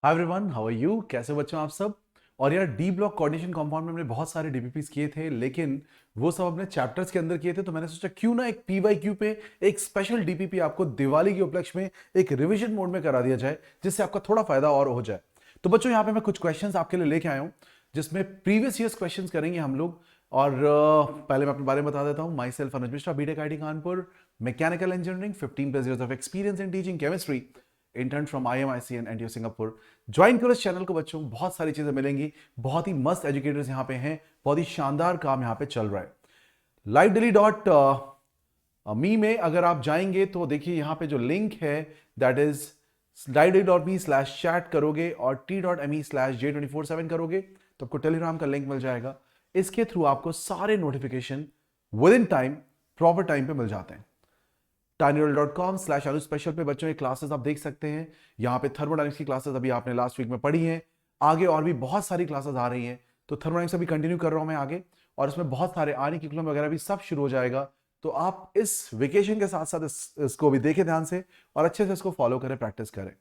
Hi everyone, how are you? कैसे हो बच्चों आप सब? और यार डी ब्लॉक कोऑर्डिनेशन कंपाउंड में हमने बहुत सारे डीपीपीस किए थे, लेकिन वो सब अपने चैप्टर्स के अंदर किए थे। तो मैंने सोचा क्यों ना एक पीवाईक्यू पे एक स्पेशल डीपीपी आपको दिवाली के उपलक्ष्य में एक रिवीजन मोड में करा दिया जाए, जिससे आपका थोड़ा फायदा और हो जाए। तो बच्चों यहाँ पे मैं कुछ क्वेश्चंस आपके लिए लेके आया हूँ, जिसमें प्रीवियस ईयर्स क्वेश्चंस करेंगे हम लोग। और पहले मैं अपने बारे में बता देता हूँ। Myself Anuj Mishra, BTech IT Kanpur, mechanical engineering, 15+ years of experience in teaching chemistry, intern from IMIC and NTU Singapore. Join करो इस चैनल को बच्चों, बहुत सारी चीजें मिलेंगी। बहुत ही मस्त एजुकेटर्स यहाँ पे हैं, बहुत ही शानदार काम यहाँ पे चल रहा है। livedaily.me में अगर आप जाएंगे तो देखिए यहाँ पे जो लिंक है, दैट इज livedaily.me/chat करोगे और t.me/J247 करोगे तो आपको टेलीग्राम का लिंक मिल जाएगा। इसके थ्रू आपको सारे notification with in time, proper time पे मिल जाते हैं। tinyroll.com/anuj स्पेशल पे बच्चों ये क्लासेस आप देख सकते हैं। यहाँ पे थर्मोडायनेमिक्स की क्लासेस अभी आपने लास्ट वीक में पढ़ी हैं। आगे और भी बहुत सारी क्लासेस आ रही हैं, तो थर्मोडायनेमिक्स अभी कंटिन्यू कर रहा हूं मैं आगे, और इसमें बहुत सारे आने की क्लम वगैरह भी सब शुरू हो जाएगा। तो आप इस वेकेशन के साथ साथ इसको भी देखें ध्यान से और अच्छे से इसको फॉलो करें, प्रैक्टिस करें।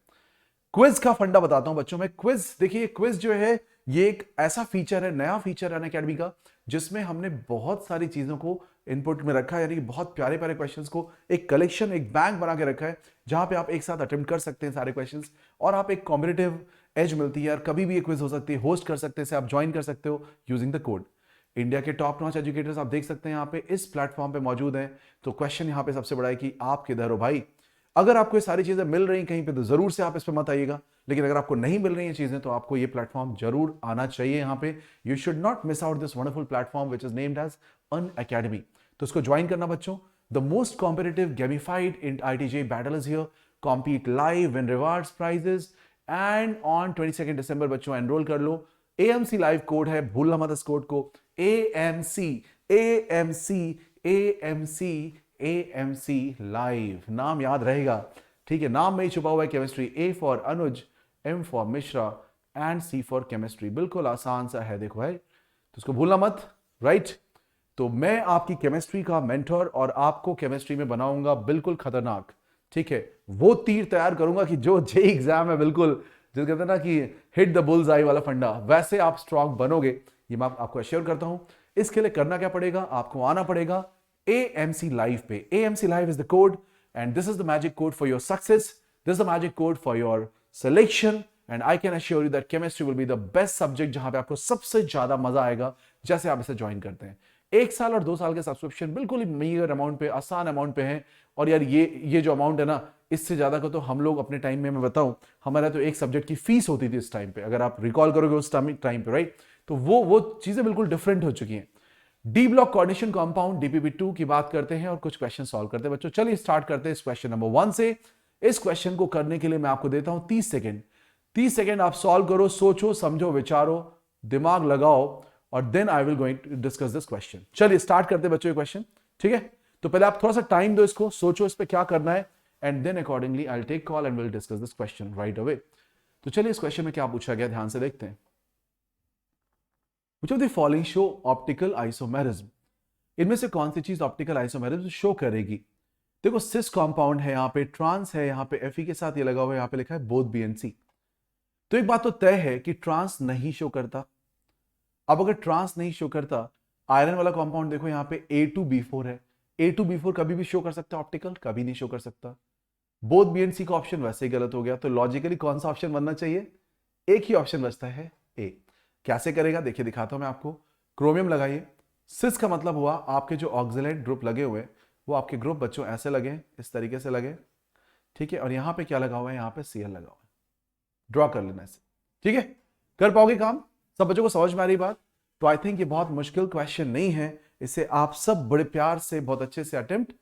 क्विज का फंडा बताता हूं बच्चों में। क्विज देखिए, क्विज जो है ये एक ऐसा फीचर है, नया फीचर है अनअकैडमी का, जिसमें हमने बहुत सारी चीजों को इनपुट में रखा है। यानी कि बहुत प्यारे प्यारे क्वेश्चंस को एक कलेक्शन, एक बैंक बना के रखा है, जहां पे आप एक साथ अटेम्प्ट कर सकते हैं सारे क्वेश्चंस, और आप एक कॉम्पिटिटिव एज मिलती है। यार कभी भी ये क्विज हो सकती है, होस्ट कर सकते हैं, आप ज्वाइन कर सकते हो यूजिंग द कोड। इंडिया के टॉप नॉच एजुकेटर्स आप देख सकते हैं यहाँ पे इस प्लेटफॉर्म पे मौजूद हैं। तो क्वेश्चन यहाँ पे सबसे बड़ा है कि आप किधर हो भाई। अगर आपको ये सारी चीजें मिल रही कहीं पे तो जरूर से आप इस पे मत आइएगा, लेकिन अगर आपको नहीं मिल रही हैं चीजें तो आपको ये प्लेटफॉर्म जरूर आना चाहिए यहाँ पे। You should not miss out this wonderful platform which is named as Unacademy. तो इसको ज्वाइन करना बच्चों। The most competitive gamified in ITJ battle is here. Compete live, win rewards, prizes, and on 22 December बच्चों enrol कर लो। AMC live code है, भूलना मत इस कोड को। AMC AMC AMC AMC live, नाम याद रहेगा, ठीक है? नाम में ही छुपा हुआ है chemistry. A for Anuj, M for Mishra and C for chemistry. बिल्कुल आसान सा है, देखो है, तो इसको भूलना मत, राइट? तो मैं आपकी केमिस्ट्री का मेंटर और आपको केमिस्ट्री में बनाऊंगा बिल्कुल खतरनाक, ठीक है? वो तीर तैयार करूंगा कि जो जे एग्जाम है, बिल्कुल जो कहते हैं ना कि हिट द बुल्स आई वाला फंडा, वैसे आप स्ट्रांग बनोगे, ये मैं आपको अश्योर करता हूं। इसके लिए करना क्या पड़ेगा, आपको आना पड़ेगा AMC लाइव पे। AMC live is the code and this is the magic code for your success. This is the magic code for your selection and I can assure you that chemistry will be the best subject, जहां पे आपको सबसे ज्यादा मजा आएगा जैसे आप इसे ज्वाइन करते हैं। 1 साल और 2 साल के सब्सक्रिप्शन बिल्कुल ही मीगर अमाउंट पे, आसान अमाउंट पे है। और यार ये जो अमाउंट है ना, इससे ज्यादा को तो हम लोग अपने टाइम में, मैं बताऊं, हमारा तो एक सब्जेक्ट की फीस होती थी इस टाइम पे, अगर आप रिकॉल करोगे उस टाइम पे, राइट? तो वो चीजें बिल्कुल डिफरेंट हो चुकी हैं। D block coordination compound DPP2 की बात करते हैं और कुछ क्वेश्चन सॉल्व करते हैं बच्चों। चलिए स्टार्ट करते हैं इस क्वेश्चन नंबर 1 से। इस क्वेश्चन को करने के लिए मैं आपको देता हूं 30 सेकेंड। 30 सेकेंड आप सॉल्व करो, सोचो, समझो, विचारो, दिमाग लगाओ, और then I will going to discuss this question. चलिए स्टार्ट करते हैं बच्चों ये क्वेश्चन, ठीक है? तो पहले आप थोड़ा सा टाइम दो इसको, सोचो इस पे क्या करना है, and then accordingly I will take call and will discuss this question right away. तो चलिए इस क्वेश्चन में क्या पूछा गया, ध्यान से देखते हैं। Which of the following show optical isomerism? इनमें से कौन सी चीज ऑप्टिकल आइसोमेरिज्म शो करेगी? देखो, सिस कंपाउंड है, यहाँ पे ट्रांस है, यहाँ पे Fe के साथ ये लगा हुआ है, यहाँ पे लिखा है बोथ BNC। तो एक बात तो तय है कि ट्रांस नहीं शो करता। अब अगर ट्रांस नहीं शो करता, आयरन वाला कंपाउंड देखो यहाँ पे A2B4 है। A2B4 कभी भी शो कर सकता है ऑप्टिकल? कभी नहीं शो कर सकता। बोथ BNC का ऑप्शन वैसे ही गलत हो गया, तो लॉजिकली कौन सा ऑप्शन बनना चाहिए? एक ही ऑप्शन बचता है, A। कैसे करेगा देखिए, दिखाता हूं मैं आपको। क्रोमियम लगाइए। सिस का मतलब हुआ आपके जो ऑक्सिलेट ग्रुप लगे हुए, वो आपके ग्रुप बच्चों ऐसे लगे, इस तरीके से लगे, ठीक है? और यहां पे क्या लगा हुआ है? यहां पे Cl लगा हुआ है। ड्रॉ कर लेना इसे, ठीक है? कर पाओगे काम? सब बच्चों को समझ में आ रही बात? तो आई थिंक ये बहुत मुश्किल क्वेश्चन नहीं है, इसे आप सब बड़े प्यार से, बहुत अच्छे से अटेम्प्ट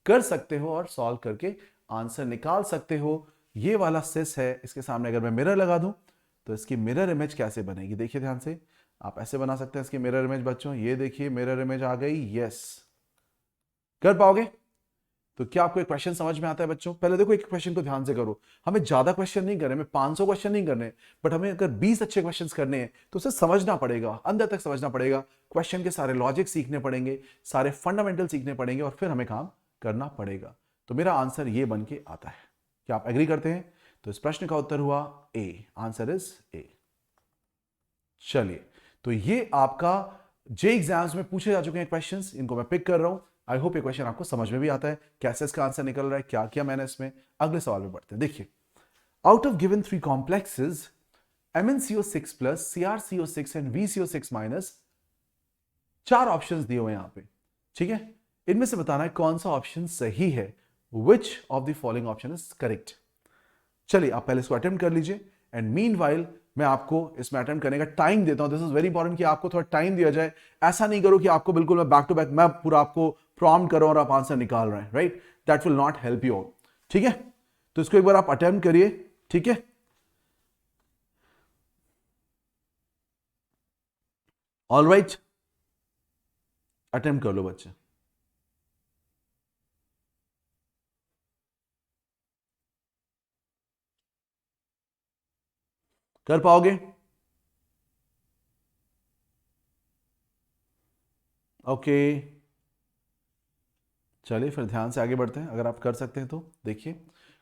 कर सकते हो और सॉल्व करके आंसर निकाल सकते हो। ये वाला सिस है, इसके सामने अगर मैं मिरर लगा दूं तो इसकी मिरर इमेज कैसे बनेगी, देखिए ध्यान से। आप ऐसे बना सकते हैं इसकी मिरर इमेज बच्चों, ये देखिए मिरर इमेज आ गई। यस, कर पाओगे? तो क्या आपको एक क्वेश्चन समझ में आता है बच्चों? पहले देखो, एक क्वेश्चन को ध्यान से करो। हमें ज्यादा क्वेश्चन नहीं करने, हमें 500 क्वेश्चन नहीं करने, बट हमें अगर 20 अच्छे क्वेश्चंस करने हैं तो उसे समझना पड़ेगा, अंदर तक समझना पड़ेगा। क्वेश्चन के सारे लॉजिक सीखने पड़ेंगे, सारे फंडामेंटल सीखने पड़ेंगे, और फिर हमें काम करना पड़ेगा। तो मेरा आंसर ये बन के आता है। क्या आप एग्री करते हैं? तो इस प्रश्न का उत्तर हुआ ए, आंसर इज ए। चलिए, तो ये आपका जे एग्जाम्स में पूछे जा चुके हैं क्वेश्चंस, इनको मैं पिक कर रहा हूं। आई होप ये क्वेश्चन आपको समझ में भी आता है, कैसे इसका आंसर निकल रहा है, क्या किया मैंने इसमें। अगले सवाल में बढ़ते हैं। देखिए, out of given 3 complexes MnCO6 plus CrCO6 and VCO6 minus, 4 options दिए हुए हैं यहां पे, ठीक है। इनमें से बताना है कौन सा ऑप्शन सही है, विच of the following option is correct. चलिए, आप पहले इसको अटेम्प्ट कर लीजिए, एंड मीनवाइल मैं आपको इसमें अटेम्प्ट करने का टाइम देता हूं। दिस इज वेरी इंपॉर्टेंट कि आपको थोड़ा टाइम दिया जाए। ऐसा नहीं करो कि आपको बिल्कुल मैं बैक टू बैक मैं पूरा आपको प्रॉम्प्ट कर रहा हूं और आप आंसर निकाल रहे हैं, right, that will not help you out, ठीक है। तो इसको एक बार आप अटेम्प्ट करिए, ठीक है। ऑल राइट, अटेम्प्ट कर लो बच्चे। कर पाओगे? ओके, चलिए फिर ध्यान से आगे बढ़ते हैं, अगर आप कर सकते हैं तो। देखिए,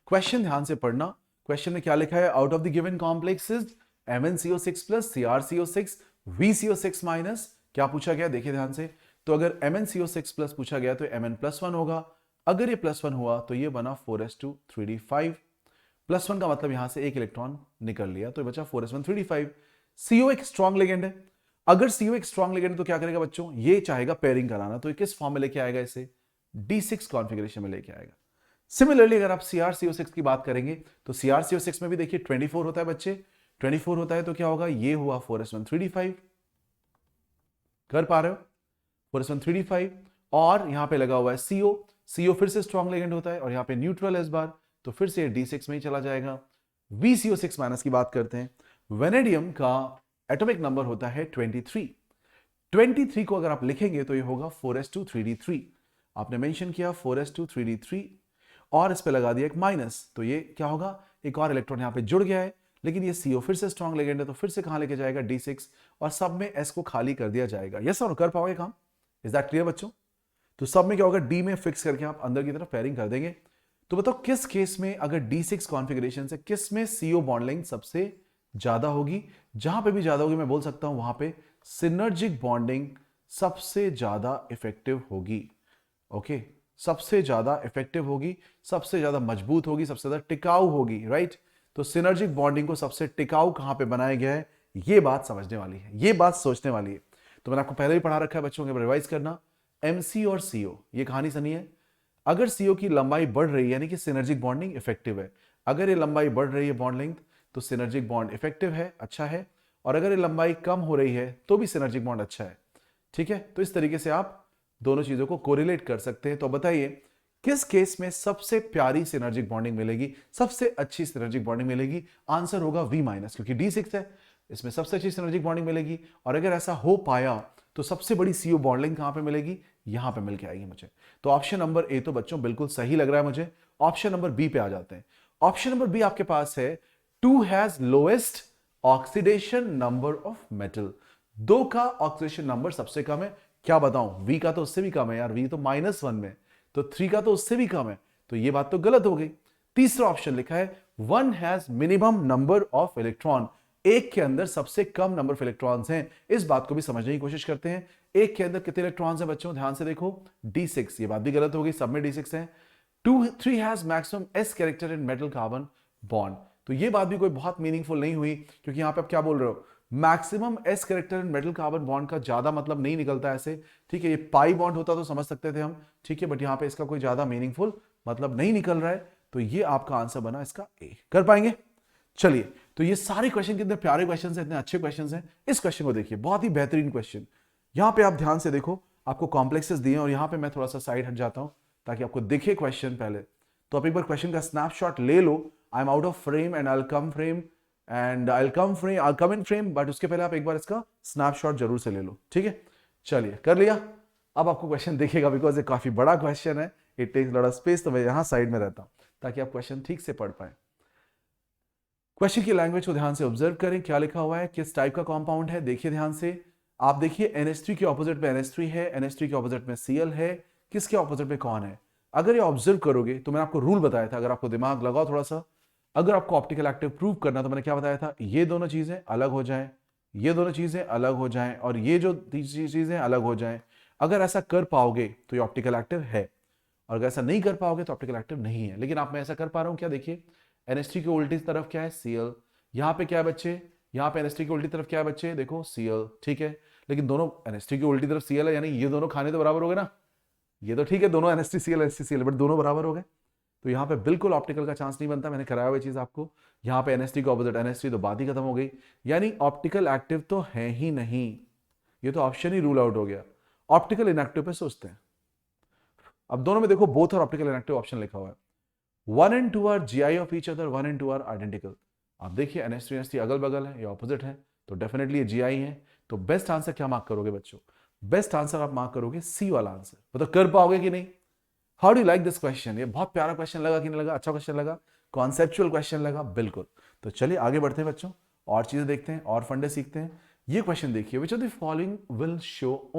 क्वेश्चन ध्यान से पढ़ना। क्वेश्चन में क्या लिखा है? Out of the given complexes MnCO6 plus CrCO6 VCO6 minus, क्या पूछा गया? देखिए ध्यान से। तो अगर MnCO6 प्लस पूछा गया तो Mn+1 होगा। अगर ये +1 हुआ तो ये बना 4s2 3d5। +1 का मतलब यहां से एक इलेक्ट्रॉन निकल लिया, तो ये बचा 4s1 3d5। CO एक स्ट्रॉन्ग लिगेंड है। अगर CO एक स्ट्रॉन्ग लिगेंड है तो क्या करेगा बच्चों? ये चाहेगा पेयरिंग कराना, तो ये किस फॉर्म में लेके आएगा? इसे D6 कॉन्फ़िगरेशन में लेके आएगा। सिमिलरली अगर आप CrCO6 की बात करेंगे तो CrCO6 में भी देखिए 24 होता है बच्चे। 24 होता है तो क्या होगा? ये हुआ 4s1 3d5। कर पा रहे हो? 4s1 3d5, और यहां पे लगा हुआ है CO फिर से स्ट्रॉन्ग लिगेंड होता है, और यहां पे न्यूट्रल है इस बार, तो फिर से D6 में ही चला जाएगा। VCO6 माइनस की बात करते हैं। वेनेडियम का एटॉमिक नंबर होता है 23। 23 को अगर आप लिखेंगे तो ये होगा 4s2 3d3। आपने मेंशन किया 4s2 3d3, और इस पे लगा दिया एक माइनस, तो ये क्या होगा? एक और इलेक्ट्रॉन यहां पे जुड़ गया है, लेकिन ये CO फिर से स्ट्रॉन्ग लिगेंड है, तो फिर से कहां लेके जाएगा? D6, और सब में S को खाली कर दिया जाएगा। यस और कर पाओगे काम? इज दैट क्लियर बच्चों? तो सब में क्या होगा? D में फिक्स करके आप अंदर की तरफ पेयरिंग कर देंगे। तो बताओ किस केस में, अगर D6 कॉन्फ़िगरेशन से किस में CO बॉन्ड लेंथ सबसे ज्यादा होगी? जहां पे भी ज्यादा होगी मैं बोल सकता हूं वहां पे सिनर्जिक बॉन्डिंग सबसे ज्यादा इफेक्टिव होगी। ओके, सबसे ज्यादा इफेक्टिव होगी, सबसे ज्यादा मजबूत होगी, सबसे ज्यादा टिकाऊ होगी, राइट। तो सिनर्जिक बॉन्डिंग को सबसे टिकाऊ कहां पे बनाया गया है, ये बात समझने वाली है, ये बात सोचने वाली है। तो मैंने आपको पहले ही पढ़ा रखा है बच्चों के, रिवाइज करना। MC और CO, ये कहानी सनी है। अगर CO की लंबाई बढ़ रही है यानी कि सिनर्जिक बॉन्डिंग इफेक्टिव है। अगर ये लंबाई बढ़ रही है बॉन्ड लेंथ, तो सिनर्जिक बॉन्ड इफेक्टिव है, अच्छा है। और अगर ये लंबाई कम हो रही है तो भी सिनर्जिक बॉन्ड अच्छा है, ठीक है। तो इस तरीके से आप दोनों चीजों को कोरिलेट कर सकते हैं। तो बताइए किस केस में सबसे प्यारी सिनर्जिक बॉन्डिंग मिलेगी, सबसे अच्छी सिनर्जिक बॉन्डिंग मिलेगी? आंसर होगा V-, क्योंकि D6 है, इसमें सबसे अच्छी सिनर्जिक बॉन्डिंग मिलेगी। और अगर ऐसा हो पाया तो सबसे बड़ी CO बॉन्ड लेंथ कहां पे मिलेगी? यहां पे मिलके आएगी मुझे। तो ऑप्शन नंबर ए तो बच्चों बिल्कुल सही लग रहा है मुझे। ऑप्शन नंबर बी पे आ जाते हैं। ऑप्शन नंबर बी आपके पास है 2 has lowest oxidation number of metal. 2 का ऑक्सीडेशन नंबर सबसे कम है। क्या बताऊं, V का तो उससे भी कम है यार, V तो -1 में, तो 3 का तो उससे भी कम है, तो ये बात तो गलत हो गई। तीसरा ऑप्शन लिखा है 1 has minimum number of electron. एक के अंदर सबसे कम नंबर ऑफ इलेक्ट्रॉन्स हैं। इस बात को भी समझने की कोशिश करते हैं। एक के अंदर कितने इलेक्ट्रॉन्स हैं बच्चों? ध्यान से देखो, D6, ये बात भी गलत हो गई, सब में D6 है। 3 has maximum S character in metal carbon bond, तो ये बात भी कोई बहुत मीनिंगफुल नहीं हुई, क्योंकि यहां पे आप क्या बोल रहे हो? Maximum S character in metal carbon bond का ज्यादा मतलब नहीं निकलता ऐसे, ठीक है। ये पाई बॉन्ड होता तो समझ सकते थे हम, ठीक है, बट यहां पे इसका कोई ज्यादा मीनिंगफुल मतलब नहीं निकल रहा है, तो ये आपका आंसर बना इसका ए। कर पाएंगे? चलिए, तो ये सारे क्वेश्चन कितने प्यारे क्वेश्चन हैं, इतने अच्छे क्वेश्चन हैं। इस क्वेश्चन को देखिए, बहुत ही बेहतरीन क्वेश्चन। यहां पे आप ध्यान से देखो, आपको कॉम्प्लेक्सेस दिए, और यहां पे मैं थोड़ा सा साइड हट जाता हूं ताकि आपको दिखे क्वेश्चन पहले। तो आप एक बार क्वेश्चन का स्नैपशॉट ले लो। I am out of frame and I will come in frame, but उसके पहले आप एक बार इसका स्नैपशॉट जरूर से ले लो, ठीक है। चलिए, कर लिया? अब आपको क्वेश्चन दिखेगा, बिकॉज ये काफी बड़ा क्वेश्चन है, it takes lot of space, तो मैं यहां साइड में रहता हूं ताकि आप क्वेश्चन ठीक से पढ़ पाए। क्वेश्चन की लैंग्वेज को ध्यान से ऑब्जर्व करें, क्या लिखा हुआ है, किस टाइप का कंपाउंड है, देखिए ध्यान से। आप देखिए NH3 के ऑपोजिट में NH3 है, NH3 के ऑपोजिट में Cl है, किसके ऑपोजिट में कौन है? अगर ये ऑब्जर्व करोगे तो मैंने आपको रूल बताया था, अगर आपको दिमाग लगाओ थोड़ा सा, अगर आपको ऑप्टिकल एक्टिव प्रूव करना, तो मैंने क्या बताया था, ये दोनों चीजें अलग हो जाएं, ये दोनों चीजें अलग हो जाएं, और ये जो तीसरी चीजें अलग हो जाएं। अगर ऐसा कर पाओगे तो ये ऑप्टिकल एक्टिव है, और अगर ऐसा नहीं कर पाओगे तो ऑप्टिकल एक्टिव नहीं है। लेकिन आप, मैं ऐसा कर पा रहा हूं क्या, देखिए NH3 की उल्टी तरफ क्या है, Cl। यहाँ पे क्या है बच्चे, यहाँ पे NH3 की उल्टी तरफ क्या है बच्चे, देखो Cl, ठीक है। लेकिन दोनों NH3 की उल्टी तरफ Cl है, यानी ये दोनों खाने तो बराबर हो गए ना। ये तो ठीक है, दोनों NH3Cl बट दोनों बराबर हो गए, तो यहाँ पे बिल्कुल ऑप्टिकल का चांस नहीं बनता। मैंने कराया हुआ चीज आपको। यहाँ पे NH3 को ऑपोजिट NH3, तो बात ही खत्म हो गई, यानी ऑप्टिकल एक्टिव तो है ही नहीं, ये तो ऑप्शन ही रूल आउट हो गया। ऑप्टिकल इनएक्टिव पे सोचते हैं। अब दोनों में देखो बोथ और ऑप्टिकल इनएक्टिव ऑप्शन लिखा हुआ है। 1 and 2 are GI of each other, 1 and 2 are identical. आप देखिए NH3 NH3 अगल बगल है, ये ऑपोजिट है, तो डेफिनेटली ये GI है। तो बेस्ट आंसर क्या मार्क करोगे बच्चों, बेस्ट आंसर आप मार्क करोगे सी वाला आंसर। मतलब कर पाओगे कि नहीं। How do like this question, ये बहुत प्यारा क्वेश्चन लगा कि नहीं लगा, अच्छा क्वेश्चन लगा, कॉन्सेप्चुअल क्वेश्चन लगा, बिल्कुल। तो चलिए आगे बढ़ते हैं बच्चों, और चीजें देखते हैं और फंडे सीखते हैं। ये क्वेश्चन देखिए, विच of the following will show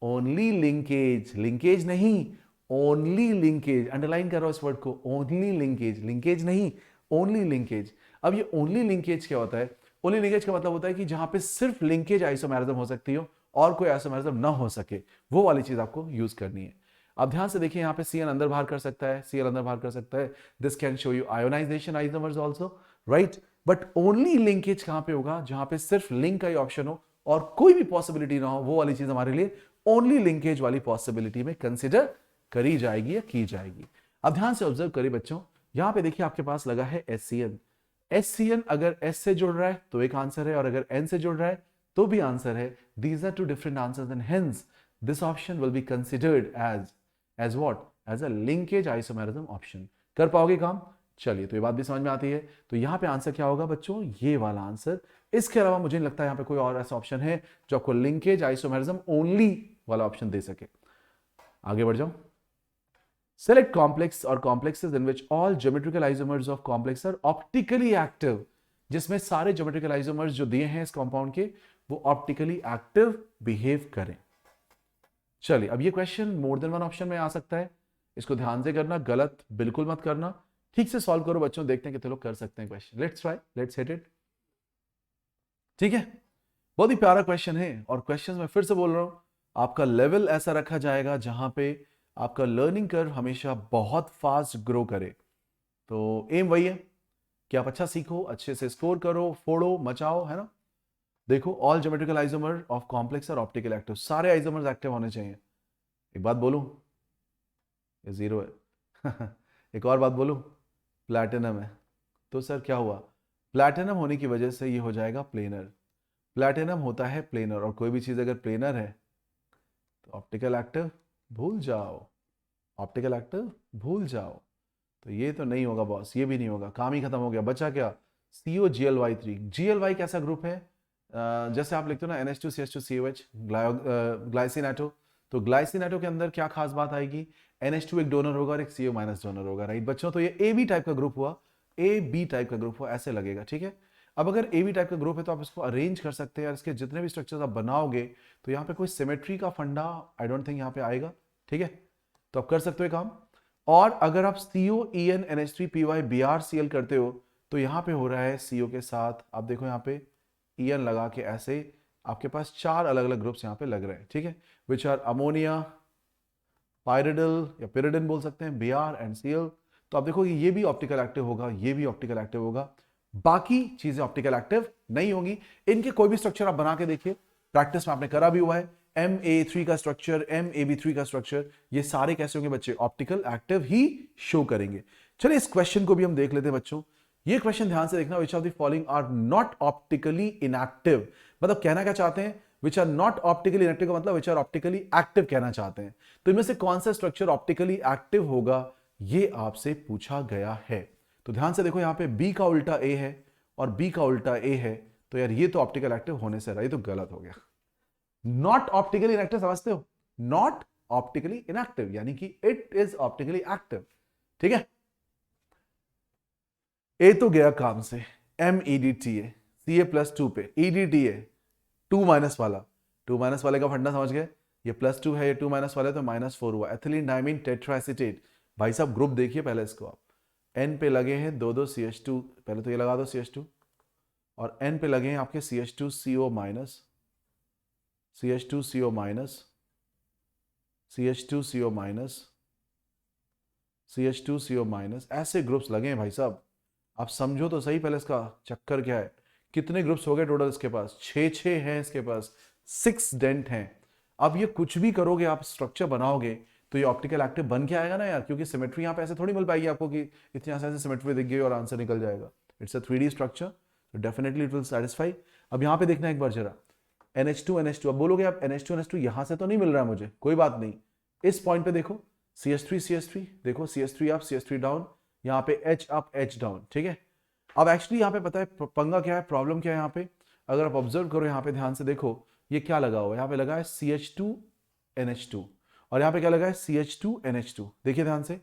only linkage, linkage नहीं, ओनली लिंकेज, अंडरलाइन कर रहा हूं इस वर्ड को, ओनली लिंकेज, लिंकेज नहीं, ओनली लिंकेज। अब ये ओनली लिंकेज क्या होता है, ओनली लिंकेज का मतलब होता है कि जहां पे सिर्फ लिंकेज आइसोमेरिज्म हो सकती हो और कोई आइसोमेरिज्म ना हो सके, वो वाली चीज आपको यूज करनी है। अब ध्यान से देखिए, यहाँ पे Cn अंदर बाहर कर सकता है, Cl अंदर बाहर कर सकता है, this can show you ionisation isomers also, right. But only linkage कहां पे होगा, जहां पे सिर्फ लिंक का ही ऑप्शन हो और कोई भी पॉसिबिलिटी ना हो, वो वाली चीज हमारे लिए ओनली लिंकेज वाली पॉसिबिलिटी में कंसिडर करी जाएगी या की जाएगी। अब ध्यान से ऑब्जर्व करिए बच्चों, यहां पे देखिए आपके पास लगा है HCN। HCN अगर S से जुड़ रहा है तो एक आंसर है, और अगर N से जुड़ रहा है तो भी आंसर है। These are two different answers and hence this option will be considered as what, as a linkage isomerism option. कर पाओगे काम, चलिए, तो ये बात भी समझ में आती है। तो यहां पे आंसर क्या होगा बच्चों, ये वाला आंसर। इसके अलावा मुझे नहीं लगता यहां पे कोई और ऐसा ऑप्शन है जो आपको लिंकेज आइसोमेरिज्म ओनली वाला ऑप्शन दे सके। आगे बढ़ जाओ। Select complex or complexes in which all geometrical isomers of complex are optically active, जिसमें सारे geometrical isomers जो दिए हैं इस कंपाउंड के वो optically active behave करें। चलिए, अब ये question more than one option में आ सकता है, इसको ध्यान से करना, गलत बिल्कुल मत करना, ठीक से सॉल्व करो बच्चों, देखते हैं कितने लोग कर सकते हैं question. Let's try, let's hit it, ठीक है। बहुत ही प्यारा क्वेश्चन है, और क्वेश्चन मैं फिर से बोल रहा हूं, आपका लेवल ऐसा रखा जाएगा जहां पे आपका लर्निंग कर्व हमेशा बहुत फास्ट ग्रो करे। तो एम वही है कि आप अच्छा सीखो, अच्छे से स्कोर करो, फोड़ो मचाओ, है ना। देखो, all geometrical isomer of complex और ऑप्टिकल एक्टिव, सारे आइसोमर्स एक्टिव होने चाहिए। एक बात बोलूं, ये जीरो है एक और बात बोलूं, प्लैटिनम है, तो सर क्या हुआ, प्लैटिनम होने की वजह से ये हो जाएगा प्लेनर। प्लैटिनम होता है प्लेनर, और कोई भी चीज अगर प्लेनर है तो ऑप्टिकल एक्टिव भूल जाओ, ऑप्टिकल एक्टिव भूल जाओ। तो ये तो नहीं होगा बॉस, ये भी नहीं होगा, काम ही खत्म हो गया। बचा क्या, COGLY3। GLY कैसा ग्रुप है, जैसे आप लिखते हो ना NH2CH2COH, ग्लाइसिन एटो। तो ग्लाइसिन एटो के अंदर क्या खास बात आएगी, NH2 एक डोनर होगा और एक CO- डोनर होगा, राइट बच्चों। तो ये AB टाइप का ग्रुप हुआ, AB टाइप का ग्रुप हुआ, ऐसे लगेगा, ठीक है। अब अगर AB टाइप का ग्रुप है तो आप इसको अरेंज कर सकते हैं, और इसके जितने भी स्ट्रक्चर्स आप बनाओगे तो यहाँ पे कोई सिमेट्री का फंडा आई डोंट थिंक यहाँ पे आएगा, ठीक है। तो आप कर सकते हो काम। और अगर आप COEN NH3PY BrCl करते हो तो यहाँ पे हो रहा है CO के साथ, आप देखो यहाँ पे EN लगा के, ऐसे आपके पास 4 अलग अलग ग्रुप्स यहाँ पे लग रहे हैं, ठीक है, विच आर अमोनिया, पायरिडल या पिरिडिन बोल सकते हैं, Br एंड Cl। तो आप देखो ये भी ऑप्टिकल एक्टिव होगा, ये भी ऑप्टिकल एक्टिव होगा, बाकी चीजें ऑप्टिकल एक्टिव नहीं होंगी। इनके कोई भी स्ट्रक्चर आप बना के देखिए, प्रैक्टिस में आपने करा भी हुआ है, MA3 का स्ट्रक्चर, MAB3 का स्ट्रक्चर, ये सारे कैसे होंगे बच्चे, ऑप्टिकल एक्टिव ही शो करेंगे। चलिए इस क्वेश्चन को भी हम देख लेते हैं बच्चों। ये क्वेश्चन ध्यान से देखना, which of the following are not optically inactive, मतलब कहना क्या चाहते हैं, which are not optically inactive का मतलब विच आर ऑप्टिकली एक्टिव कहना चाहते हैं। तो इनमें से कौन सा स्ट्रक्चर ऑप्टिकली एक्टिव होगा, ये आपसे पूछा गया है। तो ध्यान से देखो, यहां पे B का उल्टा A है और B का उल्टा A है, तो यार ये तो ऑप्टिकल एक्टिव होने से रहा, ये तो गलत हो गया। नॉट ऑप्टिकली इनएक्टिव समझते हो, नॉट ऑप्टिकली इनएक्टिव यानी कि इट इज ऑप्टिकली एक्टिव, ठीक है। ए तो गया काम से, MEDTA, CA+2 पे EDTA 2- वाला, 2- वाले का फंडा समझ गए, ये +2 है, ये 2- वाले तो -4 हुआ। एथिलीन डाइमीन टेट्राएसीटेट, भाई साहब ग्रुप देखिए पहले इसको आप, N पे लगे हैं दो CH2, पहले तो ये लगा दो CH2, और N पे लगे हैं आपके CH2CO minus, CH2CO minus, CH2CO minus, CH2CO minus, ऐसे ग्रुप्स लगे हैं भाई साहब। आप समझो तो सही पहले इसका चक्कर क्या है। कितने ग्रुप्स हो गए टोटल इसके पास? 6 हैं इसके पास, 6 डेंट हैं। अब ये कुछ भी करोगे आप, स्ट्रक्चर बनाओगे, तो ये ऑप्टिकल एक्टिव बन के आएगा ना यार, क्योंकि सिमेट्री यहाँ पे ऐसे थोड़ी मिल पाएगी आपको कि इतनी आसानी से सिमेट्री दिख गई और आंसर निकल जाएगा। इट्स अ 3D स्ट्रक्चर, तो डेफिनेटली इट विल सेटिस्फाई। अब यहाँ पे देखना एक बार जरा, NH2 NH2, अब बोलोगे आप NH2 NH2 यहां से तो नहीं मिल रहा है मुझे, कोई बात नहीं। इस पॉइंट पे देखो CH3 CH3, देखो CH3 अप CH3 डाउन, यहाँ पे H अप H डाउन, ठीक है। अब एक्चुअली यहाँ पे पता है पंगा क्या है, प्रॉब्लम क्या है यहाँ पे, अगर आप ऑब्जर्व करो यहाँ पे ध्यान से देखो, ये क्या लगा हुआ है, यहाँ पे लगा है CH2 NH2, और यहाँ पे क्या लगा है CH2 NH2, देखिए ध्यान से,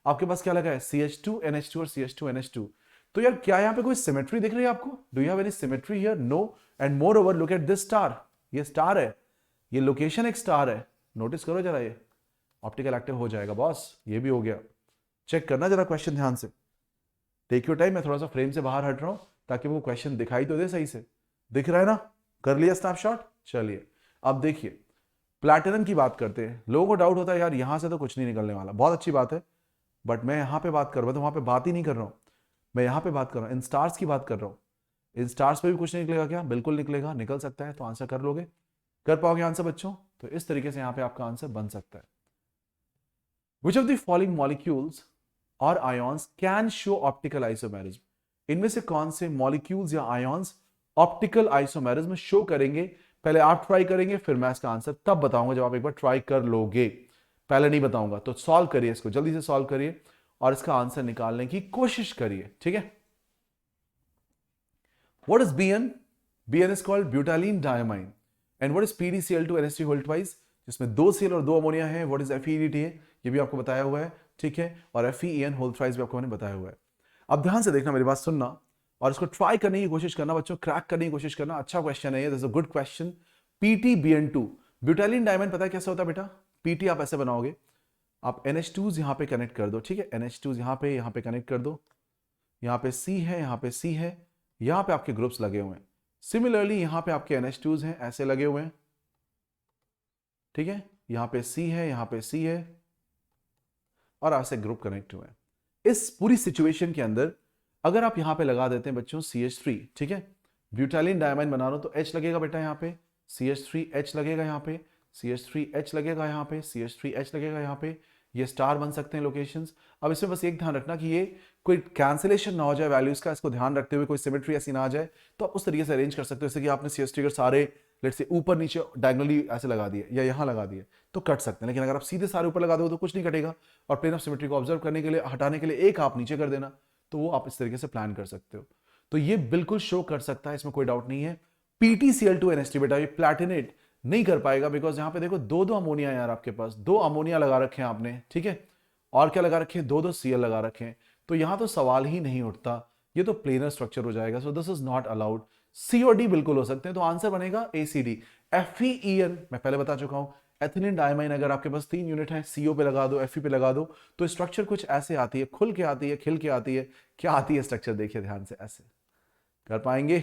आपके पास क्या लगा है CH2 NH2 और CH2 NH2। तो यार क्या यहाँ पे कोई सिमेट्री दिख रही है आपको? Do you have any symmetry here? No. And moreover look at this star, ये स्टार है, ये लोकेशन एक स्टार है, नोटिस करो जरा, ये ऑप्टिकल एक्टिव हो जाएगा बॉस, ये भी हो गया। चेक करना जरा क्वेश्चन ध्यान से, टेक योर टाइम, मैं थोड़ा सा फ्रेम से बाहर हट रहा हूं ताकि वो क्वेश्चन दिखाई तो दे सही से। दिख रहा है ना? कर लिया स्नैपशॉट? चलिए अब देखिए, प्लैटिनम की बात करते हैं। लोगों को डाउट होता है यार यहां से तो कुछ नहीं निकलने वाला, बहुत अच्छी बात है, बट मैं यहां पे बात कर रहा हूं, तो वहां पे बात ही नहीं कर रहा हूं, मैं यहां पे बात कर रहा हूं, इन स्टार्स की बात कर रहा हूं। इन स्टार्स पे भी कुछ नहीं निकलेगा क्या? बिल्कुल निकलेगा, निकल सकता है, तो आंसर कर लोगे, कर पाओगे आंसर बच्चों? तो इस तरीके से यहां पे आपका आंसर बन सकता है। Which of the following molecules or ions can show optical isomerism? इनमें से कौन से मॉलिक्यूल्स या आयन्स ऑप्टिकल आइसोमेरिज्म शो करेंगे? पहले आप ट्राई करेंगे, फिर मैं इसका आंसर तब बताऊंगा जब आप एक बार ट्राई कर लोगे, पहले नहीं बताऊंगा। तो सॉल्व करिए इसको, जल्दी से सॉल्व करिए और इसका आंसर निकालने की कोशिश करिए, ठीक है। What is BN? BN is called butylene diamine. And what is PDCl2 NH3 whole twice? जिसमें 2 Cl और 2 अमोनिया है। What is FeEDTA? ये भी आपको बताया हुआ है, ठीक है। और FeEN whole thrice भी आपको मैंने बताया हुआ है। अब ध्यान से देखना, मेरी बात सुनना और इसको ट्राई करने की कोशिश करना बच्चों, क्रैक करने की कोशिश करना। अच्छा क्वेश्चन है ये, this is a good question. PTBN2 butylene diamond पता है कैसे होता है बेटा? PT आप ऐसे बनाओगे, आप NH2 यहां पे कनेक्ट कर दो, ठीक है। NH2 यहां पे कनेक्ट कर दो, यहां पे C है, यहां पे C है, यहां पे आपके ग्रुप्स लगे हुए हैं। सिमिलरली यहां पे आपके NH2s हैं, ऐसे लगे हुए हैं, ठीक है। यहां पे C है, यहां पे C है, और ऐसे ग्रुप कनेक्ट हुए हैं। इस पूरी सिचुएशन के अंदर अगर आप यहां पे लगा देते हैं बच्चों CH3, ठीक है, ब्यूटाइलिन डायमाइन बना लो, तो H लगेगा बेटा, यहां पे CH3H लगेगा, यहां पे CH3H लगेगा, यहां पे CH3H लगेगा, यहां पे ये स्टार बन सकते हैं लोकेशंस। अब इसमें बस एक ध्यान रखना कि ये कोई कैंसिलेशन ना हो जाए वैल्यूज का, इसको ध्यान रखते हुए कोई सिमेट्री ऐसी ना आ जाए, तो आप उस तरीके से अरेंज कर सकते हो, जैसे कि आपने CH3 के सारे लेट्स से ऊपर नीचे डायगोनली ऐसे लगा दिए या यहां लगा दिए तो कट सकते हैं। लेकिन अगर आप सीधे सारे ऊपर लगा दो तो कुछ नहीं कटेगा, और प्लेन ऑफ सिमेट्री को ऑब्जर्व करने के लिए, हटाने के लिए एक आप नीचे कर देना, तो वो आप इस तरीके से प्लान कर सकते हो। तो ये बिल्कुल शो कर सकता है, इसमें कोई डाउट नहीं है। PTCl2 NH3 बेटा ये प्लैटिनेट नहीं कर पाएगा, बिकॉज यहां पे देखो दो दो अमोनिया यार, आपके पास 2 अमोनिया लगा रखे हैं आपने, ठीक है, और क्या लगा रखे हैं? 2 Cl लगा रखे हैं, तो यहां तो सवाल ही नहीं उठता, ये तो प्लेनर स्ट्रक्चर हो जाएगा, so this is not allowed. C और D बिल्कुल हो सकते हैं, तो आंसर बनेगा ACD। FeEN मैं पहले बता चुका हूं, एथिलीन डायमाइन अगर आपके पास 3 यूनिट है, CO पे लगा दो, Fe पे लगा दो, तो स्ट्रक्चर कुछ ऐसे आती है, खुल के आती है, खिल के आती है। क्या आती है स्ट्रक्चर? देखिए ध्यान से, ऐसे कर पाएंगे?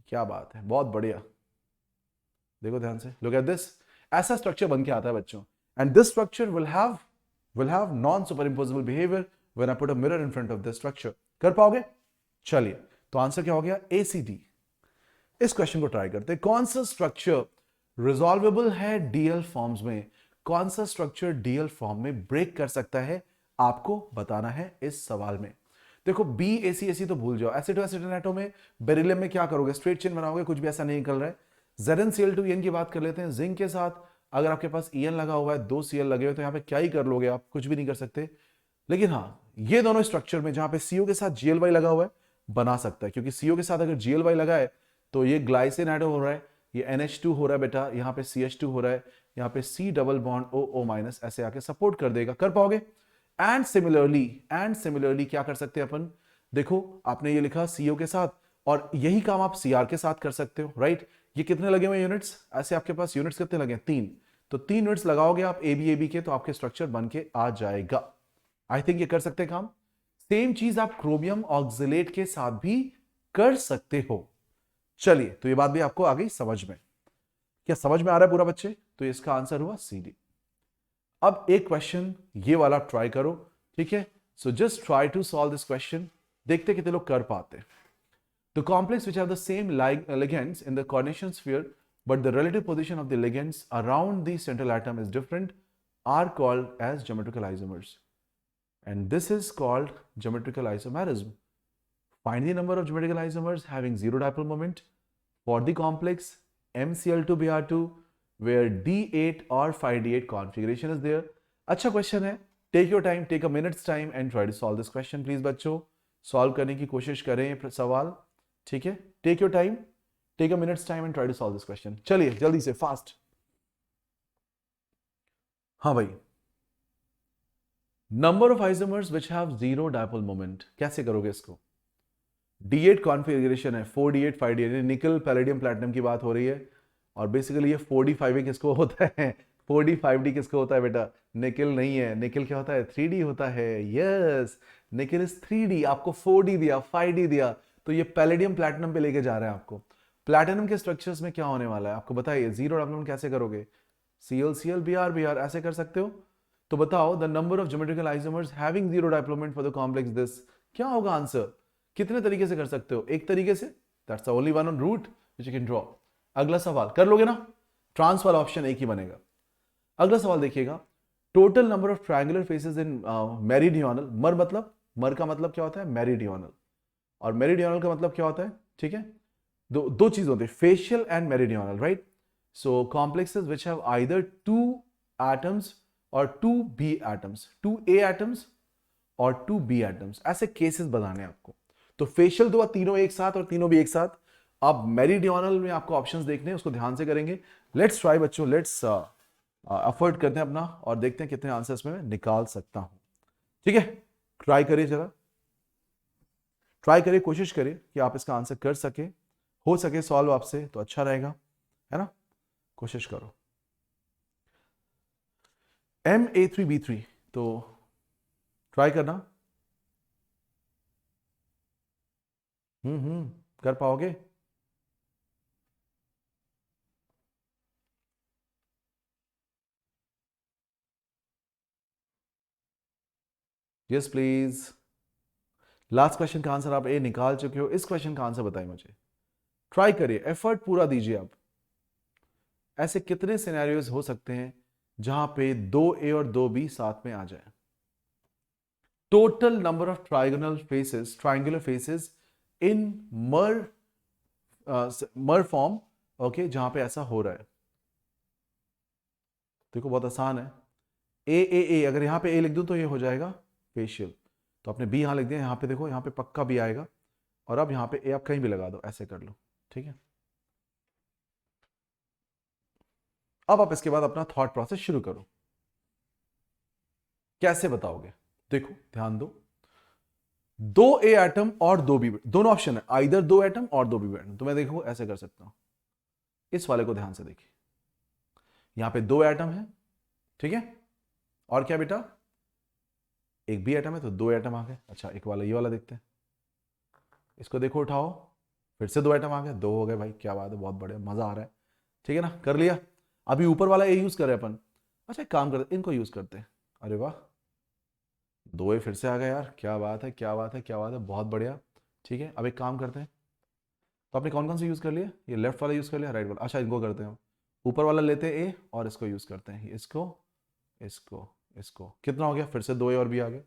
क्या बात है, बहुत बढ़िया, देखो ध्यान से, लुक एट दिस, ऐसा स्ट्रक्चर बन के आता है बच्चों। And this structure will have non-superimposable behavior when I put a mirror in front of this structure. कर पाओगे? चलिए, तो आंसर क्या हो गया? ACD। इस क्वेश्चन को ट्राई करते हैं। कौन सा स्ट्रक्चर रिजॉल्वेबल है DL फॉर्म्स में? कौन सा स्ट्रक्चर DL फॉर्म में ब्रेक कर सकता है? आपको बताना है इस सवाल में। देखो BAC तो भूल जाओ, एसिटोएसिटेनेटो में बेरिलियम में क्या करोगे? स्ट्रेट चेन बनाओगे, कुछ भी ऐसा नहीं निकल रहा है। ZnCl2En की बात कर लेते हैं। जिंक के साथ अगर आपके पास EN लगा हुआ है, 2 Cl लगे हुए, तो यहां पे क्या ही कर लोगे आप? कुछ भी नहीं कर सकते। लेकिन हाँ, ये दोनों स्ट्रक्चर में जहां पे CO के साथ GLY लगा हुआ है, बना सकता है, क्योंकि CO के साथ अगर GLY लगा है तो ये ग्लाइसिन एटो हो रहा है, ये NH2 हो रहा है बेटा, यहाँ पे CH2 हो रहा है, यहाँ पे C डबल बॉन्ड OO- ऐसे आके सपोर्ट कर देगा। कर पाओगे? एंड सिमिलरली क्या कर सकते हैं अपन? देखो आपने ये लिखा CO के साथ, और यही काम आप CR के साथ कर सकते हो, राइट। ये कितने लगे हुए यूनिट्स? ऐसे आपके पास यूनिट्स कितने लगे? 3। तो 3 यूनिट्स लगाओगे आप AB के, तो आपके स्ट्रक्चर बन के आ जाएगा। आई थिंक ये कर सकते हैं काम। सेम चीज आप क्रोमियम ऑक्सलेट के साथ भी कर सकते हो। चलिए, तो ये बात भी आपको आ गई समझ में। क्या समझ में आ रहा है पूरा बच्चे? तो इसका आंसर हुआ सी डी। अब एक क्वेश्चन ये वाला ट्राई करो, ठीक है? So just try to solve this question, देखते कितने लोग कर पाते। The complex which have the same ligands in the coordination sphere, but the relative position of the ligands around the central atom is different, are called as geometrical isomers. And this is called geometrical isomerism. Find the number of geometrical isomers having zero dipole moment for the complex MCl2Br2 where D8 or 5D8 configuration is there. अच्छा question है, take your time, take a minutes time and try to solve this question. Please बच्चों solve करने की कोशिश करें सवाल, ठीक है? Take your time, take a minutes time and try to solve this question. चलिए जल्दी से, फास्ट। हाँ भाई, number of isomers which have zero dipole moment, कैसे करोगे इसको? D8 कॉन्फ़िगरेशन है, 4D8 5D8, निकल पैलेडियम प्लैटिनम की बात हो रही है। और बेसिकली ये 4D 5D किसको होता है? 4D 5D किसको होता है बेटा? निकल नहीं है, निकल क्या होता है? 3D होता है। यस, निकल इज 3D। आपको 4D दिया, 5D दिया, तो ये पैलेडियम प्लैटिनम पे लेके जा रहे हैं आपको। प्लैटिनम के स्ट्रक्चर्स में क्या होने वाला है आपको बताइए? जीरो डबल कैसे करोगे? Cl Br Br ऐसे कर सकते हो। तो बताओ, the number of geometrical isomers having zero dipole moment for the complex this, क्या होगा आंसर? कितने तरीके से कर सकते हो? एक तरीके से, that's the only one on route which you can draw. अगला सवाल कर लोगे ना? ट्रांस वाला ऑप्शन एक ही बनेगा। अगला सवाल देखिएगा, total number of triangular faces in meridional, मर का मतलब क्या होता है? मेरिडियनल, और मेरिडियनल का मतलब क्या होता है? ठीक है, दो चीज होती है, facial and meridional, right? So complexes which have either two atoms और two B atoms, two A atoms और टू बी एटम्स, ऐसे केसेस बताने हैं आपको। तो फेशियल तो तीनों एक साथ और तीनों भी एक साथ। अब मेरिडियनल में आपको ऑप्शंस देखने हैं, उसको ध्यान से करेंगे। लेट्स ट्राई बच्चों, लेट्स एफर्ट करते हैं अपना और देखते हैं कितने आंसर्स में मैं निकाल सकता हूं। ठीक है, ट्राई करिए, जरा ट्राई करिए, कोशिश करिए कि आप इसका आंसर कर सके, हो सके सॉल्व आपसे तो अच्छा रहेगा, है ना? कोशिश करो। MA3B3, तो ट्राई करना। कर पाओगे? Yes please. लास्ट क्वेश्चन का आंसर आप ए निकाल चुके हो, इस क्वेश्चन का आंसर बताइए मुझे। ट्राई करिए, एफर्ट पूरा दीजिए आप। ऐसे कितने सिनेरियोज हो सकते हैं जहां पे दो ए और दो बी साथ में आ जाए? Total number of triangular faces in mer form, okay, जहां पे ऐसा हो रहा है। देखो बहुत आसान है, ए, अगर यहां पे ए लिख दूं तो ये हो जाएगा फेशियल, तो आपने बी यहां लिख दिया, यहां पे देखो, यहां पे पक्का बी आएगा। और अब यहां पे ए आप कहीं भी लगा दो, ऐसे कर लो, ठीक है? अब आप इसके बाद अपना थॉट प्रोसेस शुरू करो। कैसे बताओगे? देखो ध्यान दो, दो ए एटम और दो बी, दोनों ऑप्शन है, आइदर दो एटम और दो बी एटम। तो मैं देखो ऐसे कर सकता हूं, इस वाले को ध्यान से देखिए, यहां पे दो एटम है, ठीक है? और क्या बेटा? एक बी एटम है, तो दो एटम आ गए। अच्छा, एक वाला, ये वाला देखते हैं, इसको देखो, उठाओ, फिर से दो एटम आ गए, दो हो गए। भाई क्या बात है, बहुत बढ़िया, मजा आ रहा है। ठीक है ना, कर लिया। अभी ऊपर वाला ए यूज करें अपन। अच्छा एक काम करते, इनको यूज करते हैं। अरे वाह, दो ए फिर से आ गए यार, क्या बात है, क्या बात है, क्या बात है, बहुत बढ़िया। ठीक है, अब एक काम करते हैं, तो आपने कौन कौन से यूज कर लिया? ये लेफ्ट वाला यूज कर लिया, राइट वाला, अच्छा इनको करते हैं, ऊपर वाला लेते हैं ए और इसको यूज करते हैं, इसको इसको इसको। कितना हो गया? फिर से दो ए और बी आ गए।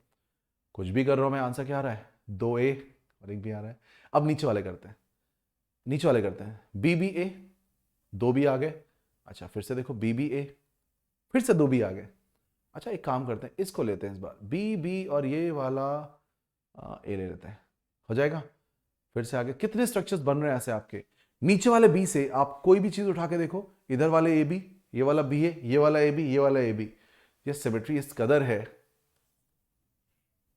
कुछ भी कर रहा हूं मैं, आंसर क्या आ रहा है? दो ए और एक बी आ रहा है। अब नीचे वाले करते हैं, नीचे वाले करते हैं, बी बी ए, दो बी आ गए। अच्छा फिर से देखो, बी बी ए, फिर से दो बी आ गए। अच्छा एक काम करते हैं, इसको लेते हैं इस बार, बी बी और ये वाला ए ले लेते हैं, हो जाएगा। फिर से आगे कितने स्ट्रक्चर्स बन रहे हैं ऐसे आपके? नीचे वाले बी से आप कोई भी चीज उठा के देखो, इधर वाले ए बी, ये वाला बी ए, ये वाला ए बी, ये वाला ए बी, ये सिमेट्री इस कदर है।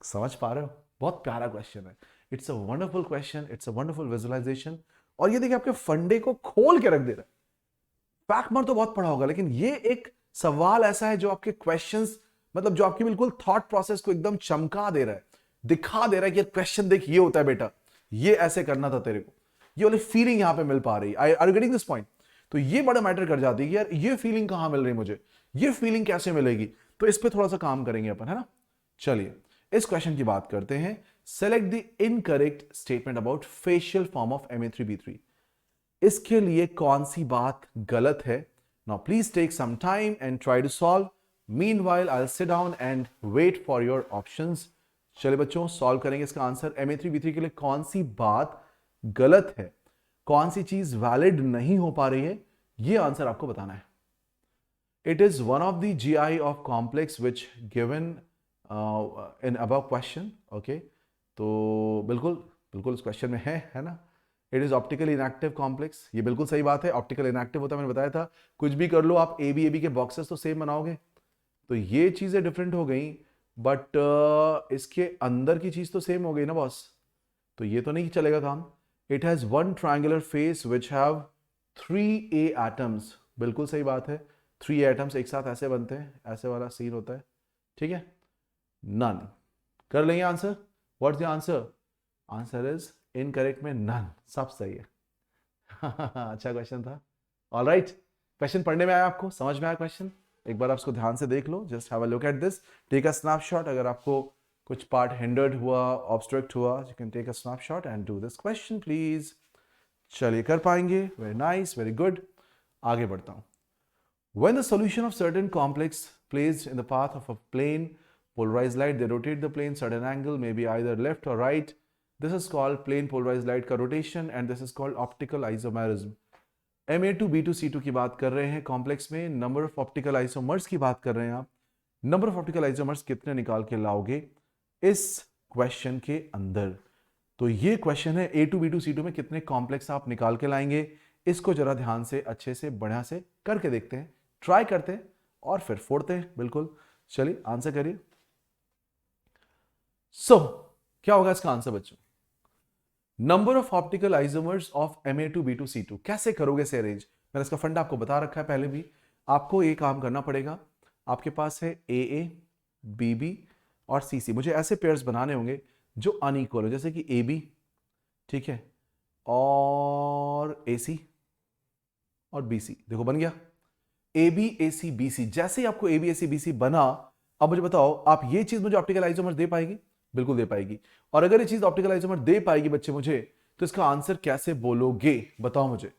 समझ पा रहे हो? बहुत प्यारा क्वेश्चन है, it's a wonderful question, it's a wonderful visualisation. और ये देखिए आपके फंडे को खोल के रख दे रहा है। फैक्ट तो बहुत पढ़ा होगा, लेकिन ये एक सवाल ऐसा है जो आपके क्वेश्चंस मतलब जो आपकी बिल्कुल थॉट प्रोसेस को एकदम चमका दे रहा है, दिखा दे रहा है कि क्वेश्चन देख ये होता है बेटा, ये ऐसे करना था तेरे को, ये वाली फीलिंग यहां पे मिल पा रही है। Are you getting this point? तो ये बड़ा मैटर कर जाती है कि यार ये फीलिंग कहां मिल रही है मुझे, ये फीलिंग कैसे मिलेगी, तो इस पे थोड़ा सा काम करेंगे अपन, है ना। चलिए इस क्वेश्चन की बात करते हैं। Select the incorrect statement about facial form of Ma3B3। इसके लिए कौन सी बात गलत है? Now please take some time and try to solve. Meanwhile I will sit down and wait for your options. चलिए बच्चों सॉल्व करेंगे इसका आंसर। Ma3B3 के लिए कौन सी बात गलत है, कौन सी चीज वैलिड नहीं हो पा रही है, ये आंसर आपको बताना है। It is one of the GI of complex which given in above question. Okay, तो बिल्कुल बिल्कुल इस क्वेश्चन में है ना। It is optical inactive complex, ये बिल्कुल सही बात है, ऑप्टिकल इनएक्टिव होता है, मैंने बताया था। कुछ भी कर लो आप, AB के बॉक्सेस तो सेम बनाओगे, तो ये चीजें डिफरेंट हो गई, बट इसके अंदर की चीज तो सेम हो गई ना बॉस, तो ये तो नहीं चलेगा काम। It has one triangular face which have 3A atoms, बिल्कुल सही बात है, 3 एटम्स एक साथ ऐसे बनते हैं, ऐसे वाला सीन होता है, ठीक है। नन कर लेंगे answer. What's the answer? Answer is incorrect में नन, सब सही है। अच्छा क्वेश्चन था। ऑलराइट, क्वेश्चन पढ़ने में आया आपको, समझ में आया क्वेश्चन? एक बार आप इसको ध्यान से देख लो, just have a look at this, take a snapshot. अगर आपको कुछ पार्ट हिंडर्ड हुआ, ऑब्स्ट्रक्ट हुआ, you can take a snapshot and do this question please. चलिए कर पाएंगे, वेरी नाइस, वेरी गुड। आगे बढ़ता हूं। When the solution of certain complex placed in the path of a plane polarized light, they rotate the plane certain angle, maybe either left or right. This is called plane polarized light का rotation and this is called optical isomerism. Ma2B2C2 की बात कर रहे हैं complex में, number of optical isomers की बात कर रहे हैं आप। नंबर ऑफ ऑप्टिकल आइसोमर्स कितने निकाल के लाओगे इस क्वेश्चन के अंदर? तो ये क्वेश्चन है A2B2C2 में कितने कॉम्प्लेक्स आप निकाल के लाएंगे, इसको जरा ध्यान से अच्छे से बढ़िया से करके देखते हैं, ट्राई करते हैं और फिर फोड़ते हैं। बिल्कुल, चलिए आंसर करिए। सो क्या होगा इसका आंसर बच्चों? Number of optical isomers of Ma2B2C2 कैसे करोगे इसे अरेंज? मैंने इसका फंडा आपको बता रखा है पहले भी। आपको ये काम करना पड़ेगा, आपके पास है AA, BB और CC। मुझे ऐसे पेयर्स बनाने होंगे जो अनइक्वल हो, जैसे कि AB, ठीक है, और AC और BC। देखो बन गया AB AC BC। जैसे ही आपको AB AC BC बना, अब मुझे बताओ आप ये चीज मुझे ऑप्टिकल आइसोमर दे पाएगी? बिल्कुल दे पाएगी। और अगर ये चीज ऑप्टिकल आइसोमर दे पाएगी बच्चे मुझे, तो इसका आंसर कैसे बोलोगे बताओ मुझे,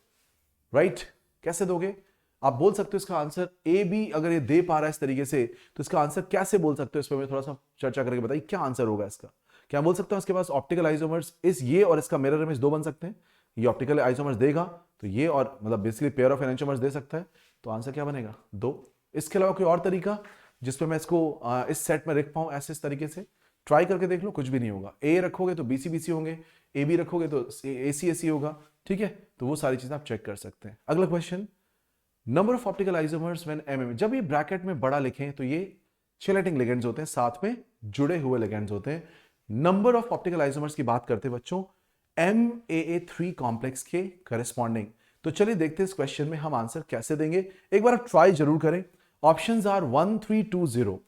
राइट? कैसे दोगे? आप बोल सकते हो इसका आंसर AB अगर ये दे पा रहा है इस तरीके से, तो इसका आंसर कैसे बोल सकते हो, इस पर मैं थोड़ा सा चर्चा करके बताइए क्या आंसर होगा इसका। क्या बोल सकता हूं इसके पास ऑप्टिकल आइसोमर्स इस ये और इसका मिरर इमेज दो बन सकते हैं, ये ऑप्टिकल आइसोमर्स देगा तो ये और मतलब बेसिकली पेयर ऑफ एनांटियोमर्स दे सकता है, तो आंसर क्या बनेगा? 2। इसके अलावा कोई और तरीका जिसपे मैं इसको इस सेट में रख पाऊं ऐसे इस तरीके से? ट्राई करके देख लो, कुछ भी नहीं होगा। ए रखोगे तो BC BC होंगे, AB रखोगे तो AC AC होगा, ठीक है। तो वो सारी चीजें आप चेक कर सकते हैं। अगला question, number of optical isomers when MM। जब ये ब्रैकेट में बड़ा लिखें तो ये चेलेटिंग लिगेंड्स होते हैं, साथ में जुड़े हुए लिगेंड्स होते हैं। नंबर ऑफ ऑप्टिकल आइसोमर्स की बात करते हैं बच्चों MAA3 कॉम्प्लेक्स के करस्पॉन्डिंग। तो चलिए देखते हैं इस क्वेश्चन में हम आंसर कैसे देंगे, एक बार आप ट्राई जरूर करें। ऑप्शंस आर 1 3 2 0,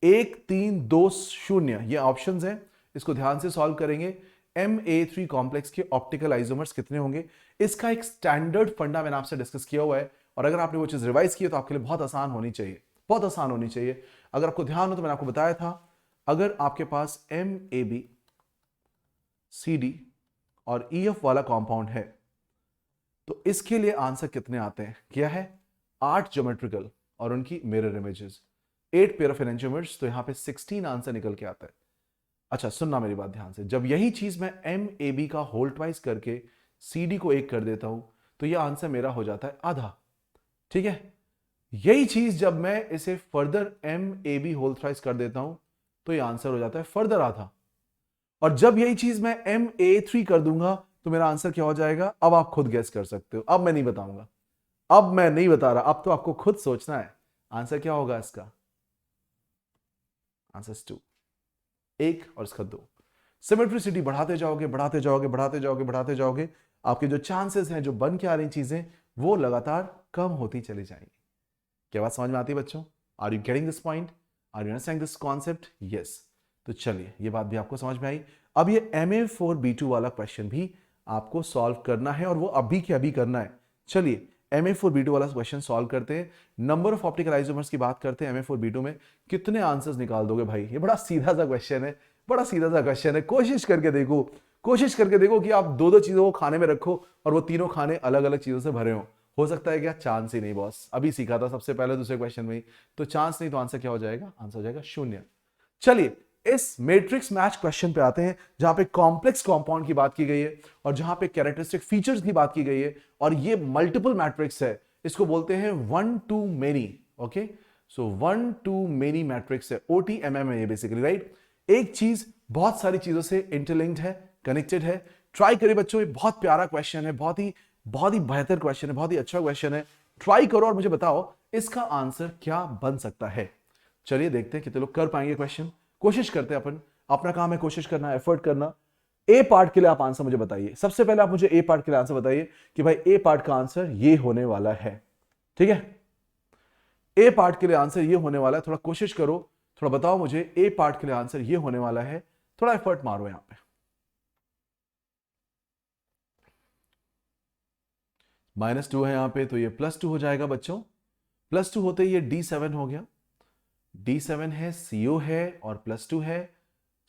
1 3 2 0, ये ऑप्शंस हैं, इसको ध्यान से सॉल्व करेंगे। MA3 कॉम्प्लेक्स के ऑप्टिकल आइसोमर्स कितने होंगे, इसका एक स्टैंडर्ड फंडा मैंने आपसे डिस्कस किया हुआ है, और अगर आपने वो चीज रिवाइज की है तो आपके लिए बहुत आसान होनी चाहिए, बहुत आसान होनी चाहिए। अगर आपको ध्यान हो तो मैंने आपको बताया था, अगर आपके पास MAB CD और EF वाला कंपाउंड है तो इसके लिए आंसर कितने आते हैं? क्या है? 8 ज्योमेट्रिकल और उनकी mirror images, 8 pair of enantiomers, तो यहां पे 16 आंसर निकल के आता है। अच्छा सुनना मेरी बात ध्यान से, जब यही चीज मैं MAB का होल ट्वाइस करके CD को 1 कर देता हूं तो यह आंसर मेरा हो जाता है आधा, ठीक है। यही चीज जब मैं इसे फर्दर MAB होल थ्राइस कर देता हूं तो यह आंसर हो जाता है फर्दर आधा, और जब यही चीज मैं MA3 कर दूंगा तो मेरा आंसर क्या हो जाएगा? अब आप खुद गेस कर सकते हो, अब मैं नहीं बताऊंगा, अब मैं नहीं बता रहा, अब तो आपको खुद सोचना है आंसर क्या होगा इसका। आंसर 2, 1 और इसका 2। सिमेट्रिसिटी बढ़ाते जाओगे बढ़ाते जाओगे बढ़ाते जाओगे बढ़ाते जाओगे, आपके जो चांसेस हैं, जो बन के आ रही चीजें, वो लगातार कम होती चली जाएंगी। क्या बात समझ में आती है बच्चों? Are you getting this point? Are you understanding this concept? Yes. तो चलिए ये बात भी आपको समझ में आई। अब ये Ma4B2 वाला क्वेश्चन भी आपको सॉल्व करना है और वो अभी के अभी करना है। चलिए Ma4B2 वाला क्वेश्चन सॉल्व करते हैं। नंबर ऑफ ऑप्टिकल आइसोमर्स की बात करते हैं। Ma4B2 में कितने आंसर्स निकाल दोगे भाई? ये बड़ा सीधा सा क्वेश्चन है, बड़ा सीधा सा क्वेश्चन है। कोशिश करके देखो, कोशिश करके देखो कि आप दो दो चीजों को खाने में रखो और वो तीनों खाने अलग अलग चीजों से भरे हो सकता है क्या? चांस ही नहीं बॉस, अभी सीखा था सबसे पहले दूसरे क्वेश्चन में ही, तो चांस नहीं, तो आंसर क्या हो जाएगा? आंसर हो जाएगा 0। चलिए इस मैट्रिक्स मैच क्वेश्चन पे आते हैं जहां पे कॉम्प्लेक्स कंपाउंड की बात की गई है और जहां पे कैरेक्टरिस्टिक फीचर्स की बात की गई है और ये मल्टीपल मैट्रिक्स है। इसको बोलते हैं 1 to many। Okay, so 1 to many matrix है, OTMM है ये बेसिकली, राइट। एक चीज बहुत सारी चीजों से इंटरलिंक्ड है, कनेक्टेड है। ट्राई करिए बच्चों, ये बहुत प्यारा क्वेश्चन है, बहुत ही बेहतर क्वेश्चन है, बहुत ही अच्छा क्वेश्चन है। ट्राई करो और मुझे बताओ इसका आंसर क्या बन सकता है। चलिए देखते हैं कितने लोग कर पाएंगे क्वेश्चन। कोशिश करते हैं अपन, अपना काम है कोशिश करना, एफर्ट करना। ए पार्ट के लिए आप आंसर मुझे बताइए। सबसे पहले आप मुझे ए पार्ट के लिए आंसर बताइए कि भाई ए पार्ट का आंसर ये होने वाला है। ठीक है, ए पार्ट के लिए आंसर ये होने वाला है। थोड़ा कोशिश करो, थोड़ा बताओ मुझे ए पार्ट के लिए आंसर ये होने वाला है। थोड़ा एफर्ट मारो यहां पे। -2 है यहां पे, तो ये +2 हो जाएगा बच्चों। +2 होते ही ये D7 हो गया। D7 है, CO है और +2 है।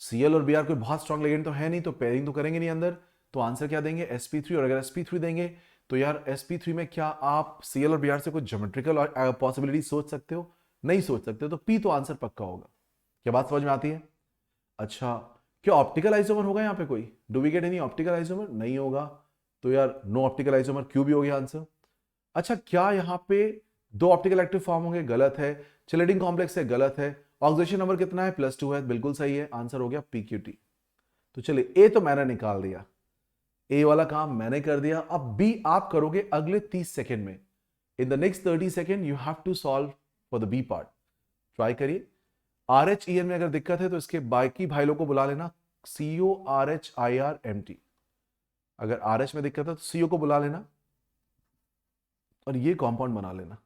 Cl और Br कोई बहुत स्ट्रॉन्ग लिगेंड तो है नहीं, तो पेयरिंग तो करेंगे नहीं अंदर, तो आंसर क्या देंगे? sp3। और अगर sp3 देंगे तो यार sp3 में क्या आप Cl और Br से कुछ ज्योमेट्रिकल पॉसिबिलिटी सोच सकते हो? नहीं सोच सकते हो, तो P तो आंसर पक्का होगा। क्या बात समझ में आती है? अच्छा, क्या ऑप्टिकल आइसोमर होगा यहाँ पे कोई? Do we get any optical isomer? नहीं होगा, तो यार नो ऑप्टिकल आइसोमर, क्यों भी हो गया आंसर। अच्छा, क्या यहाँ पे 2 ऑप्टिकल एक्टिव फॉर्म होंगे? गलत है। चिलेटिंग कॉम्प्लेक्स है? गलत है। ऑक्सीडेशन नंबर कितना है? +2 है, बिल्कुल सही है। आंसर हो गया PQT। तो चलिए ए तो मैंने निकाल दिया, ए वाला काम मैंने कर दिया। अब बी आप करोगे अगले 30 सेकेंड में। In the next 30 second you have to solve for the B part. Try करिए। RHEN में अगर दिक्कत है तो इसके बाकी भाई लोग को बुला लेना, CORHIRMT। अगर RH में दिक्कत है तो CO को बुला लेना और ये कंपाउंड बना लेना।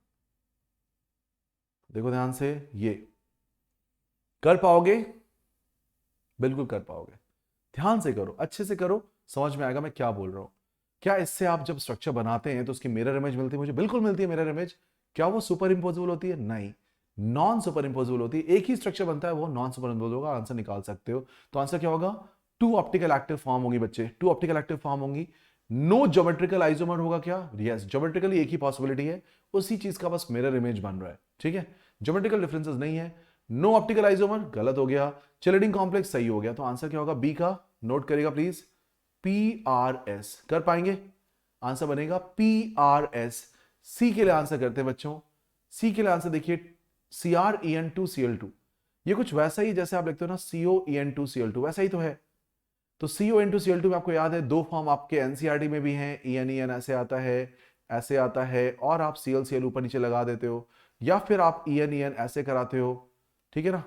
देखो ध्यान से, ये कर पाओगे? बिल्कुल कर पाओगे। ध्यान से करो, अच्छे से करो, समझ में आएगा मैं क्या बोल रहा हूं। क्या इससे आप जब स्ट्रक्चर बनाते हैं तो उसकी मिरर इमेज मिलती है? मुझे बिल्कुल मिलती है मिरर इमेज। क्या वो सुपर इंपोजिबल होती है? नहीं, नॉन सुपर इंपोजिबल होती है। एक ही स्ट्रक्चर बनता है, वो नॉन सुपर इंपोजिबल होगा। आंसर निकाल सकते हो। तो आंसर क्या होगा? 2 ऑप्टिकल एक्टिव फॉर्म होगी बच्चे, 2 ऑप्टिकल एक्टिव फॉर्म होंगी। नो ज्योमेट्रिकल आइसोमर होगा क्या? यस, ज्योमेट्रिकली एक ही पॉसिबिलिटी है, उसी चीज का बस मिरर इमेज बन रहा है। ठीक है, ज्योमेट्रिकल डिफरेंसेस नहीं है। नो ऑप्टिकल आइसोमर गलत हो गया, चिलेटिंग कॉम्प्लेक्स सही हो गया। तो आंसर क्या होगा? बी का नोट करेगा प्लीज, PRS। कर पाएंगे? आंसर बनेगा PRS। सी के लिए आंसर करते हैं बच्चों। सी के लिए आंसर देखिए, CrEn2Cl2। ये कुछ वैसा ही जैसे आप लिखते हो ना COEn2Cl2, वैसा ही तो है। तो CON2Cl2 में आपको याद है 2 फॉर्म आपके NCERT में भी हैं, EN ऐसे आता है, ऐसे आता है, और आप ClCl ऊपर नीचे लगा देते हो, या फिर आप EN ऐसे कराते हो। ठीक है ना,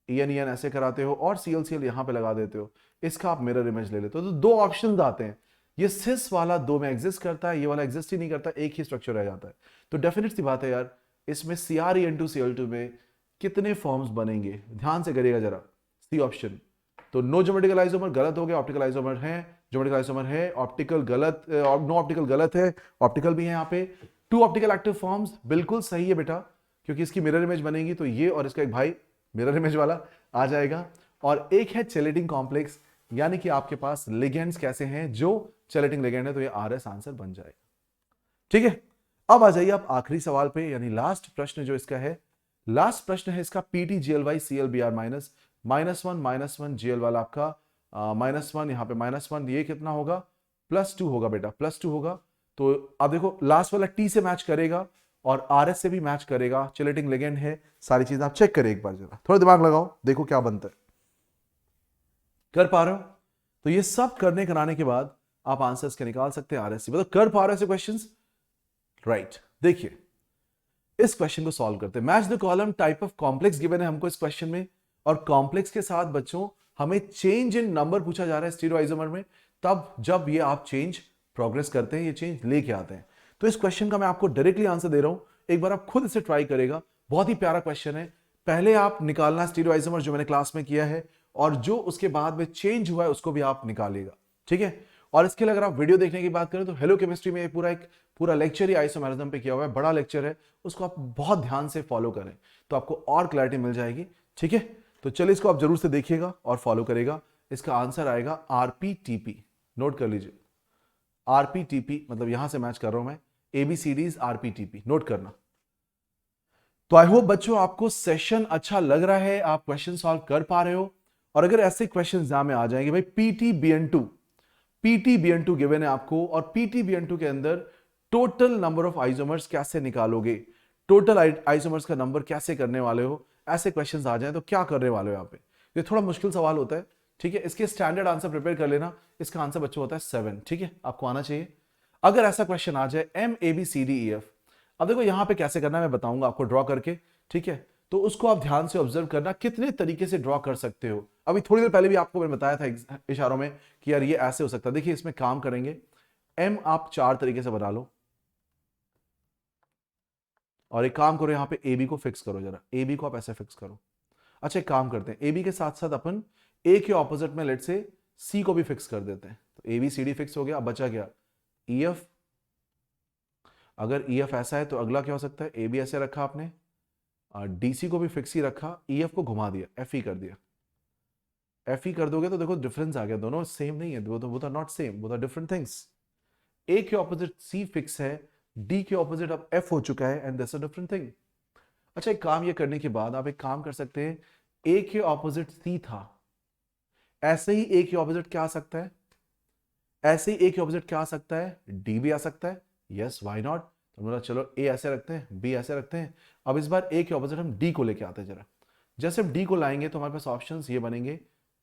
EN ऐसे कराते हो और ClCl यहां पे लगा देते हो। इसका आप मिरर इमेज ले लेते हो। तो 2 ऑप्शंस आते हैं। ये सिस वाला 2 में एग्जिस्ट करता है, ये वाला एग्जिस्ट ही नहीं करता, एक ही स्ट्रक्चर रह जाता है। तो डेफिनेट सी बात है यार, इसमें CrEn2Cl2 में कितने फॉर्म्स बनेंगे? ध्यान से करिएगा जरा। सी ऑप्शन, तो नो ज्योमेट्रिकल आइसोमर गलत हो गया, ऑप्टिकल आइसोमर है, ज्योमेट्रिकल आइसोमर है, ऑप्टिकल गलत, नो ऑप्टिकल गलत है, ऑप्टिकल भी है यहाँ पे। 2 ऑप्टिकल एक्टिव फॉर्म्स बिल्कुल सही है बेटा, क्योंकि इसकी मिरर इमेज बनेगी तो ये और इसका एक भाई मिरर इमेज वाला आ जाएगा। और एक है चैलेटिंग कॉम्प्लेक्स, यानी कि आपके पास लिगेंड्स कैसे हैं, जो चैलेटिंग लिगेंड है, तो ये RS आंसर बन जाएगा। ठीक है, अब आ जाइए आप आखिरी सवाल पे, यानी लास्ट प्रश्न जो इसका है। लास्ट प्रश्न है इसका PTGLY ClBr -1 GL वाला आपका -1, यहां पे -1, ये कितना होगा? +2 होगा बेटा, +2 होगा। तो अब देखो लास्ट वाला T से मैच करेगा और RS से भी मैच करेगा, चिलेटिंग लिगेंड है, सारी चीजें आप चेक करें एक बार, जरा थोड़ा दिमाग लगाओ, देखो क्या बनता है। कर पा रहे हो? तो ये सब करने कराने के बाद आप आंसर्स के निकाल सकते हैं RS से। मतलब कर पा रहे हो क्वेश्चंस? राइट, देखिए इस क्वेश्चन को सॉल्व करते हैं। Match the column type of complex given है हमको इस क्वेश्चन में, और कॉम्प्लेक्स के साथ बच्चों हमें चेंज इन नंबर पूछा जा रहा है स्टीरियोआइसोमर में, तब जब ये आप चेंज प्रोग्रेस करते हैं, ये चेंज लेके आते हैं। तो इस क्वेश्चन का मैं आपको डायरेक्टली आंसर दे रहा हूं, एक बार आप खुद इसे ट्राई करेगा। बहुत ही प्यारा क्वेश्चन है, पहले आप निकालना स्टीरियोआइसोमर जो मैंने क्लास में किया है, और जो उसके बाद में चेंज हुआ है उसको भी आप निकालिएगा, ठीक है। और इसके लिए अगर आप वीडियो देखने की बात करें तो हेलो केमिस्ट्री में एक पूरा लेक्चर ही आइसोमेरिज्म पे किया हुआ है, बड़ा लेक्चर है, उसको आप बहुत ध्यान से फॉलो करें तो आपको और क्लैरिटी मिल जाएगी, ठीक है। तो चलिए इसको आप जरूर से देखिएगा और फॉलो करेगा। इसका आंसर आएगा आरपीटीपी, नोट कर लीजिए। आरपीटीपी मतलब यहां से मैच कर रहा हूं मैं, एबीसीडीज आरपीटीपी, नोट करना। तो आई होप बच्चों आपको सेशन अच्छा लग रहा है, आप क्वेश्चन सॉल्व कर पा रहे हो। और अगर ऐसे क्वेश्चन एग्जाम में आ जाएंगे भाई, पीटीबीएन2 गिवन है आपको, और पीटीबीएन2 के अंदर टोटल नंबर ऑफ आइसोमर्स कैसे निकालोगे, टोटल आइसोमर्स का नंबर कैसे करने वाले हो, ऐसे क्वेश्चंस आ जाए तो क्या करने वाले हो यहाँ पे। ये थोड़ा मुश्किल सवाल होता है, ठीक है। इसके स्टैंडर्ड आंसर प्रिपेयर कर लेना। इसका आंसर बच्चों होता है 7, ठीक है, आपको आना चाहिए। अगर ऐसा क्वेश्चन आ जाए MABCDEF, अब देखो यहां पे कैसे करना है मैं बताऊंगा आपको ड्रॉ करके, ठीक है। तो उसको आप ध्यान से ऑब्जर्व करना कितने तरीके से ड्रॉ कर सकते हो। अभी थोड़ी देर पहले भी आपको मैंने बताया था इशारों में कि यार ये ऐसे हो सकता है। देखिए इसमें काम करेंगे, M आप 4 तरीके से बना लो, और एक काम करो यहां पे AB को फिक्स करो, जरा AB को आप ऐसे फिक्स करो। अच्छा एक काम करते हैं, AB के साथ साथ अपन A के ऑपोजिट में लेट से C को भी फिक्स कर देते हैं। तो ABCD फिक्स हो गया, अब बचा क्या EF। अगर EF ऐसा है तो अगला क्या हो सकता है, AB ऐसे रखा आपने, DC को भी फिक्स ही रखा, EF को घुमा दिया, FE कर दिया। FE कर दोगे तो देखो डिफरेंस आ गया, दोनों सेम नहीं है, वो तो नॉट सेम, वो तो डिफरेंट थिंग्स। A के ऑपोजिट C फिक्स है, D के ऑपोजिट अब F हो चुका है, and that's a different thing. अच्छा एक काम ये करने के बाद आप एक काम कर सकते हैं, A के ऑपोजिट C था, ऐसे ही A के ऑपोजिट क्या आ सकता है, ऐसे ही A के ऑपोजिट क्या आ सकता है, D भी आ सकता है। Yes why not. तो बोला चलो A ऐसे रखते हैं, B ऐसे रखते हैं। अब इस बार A के ऑपोजिट हम D को लेके आते हैं जरा। जैसे हम D को लाएंगे तो हमारे पास ऑप्शंस ये बनेंगे,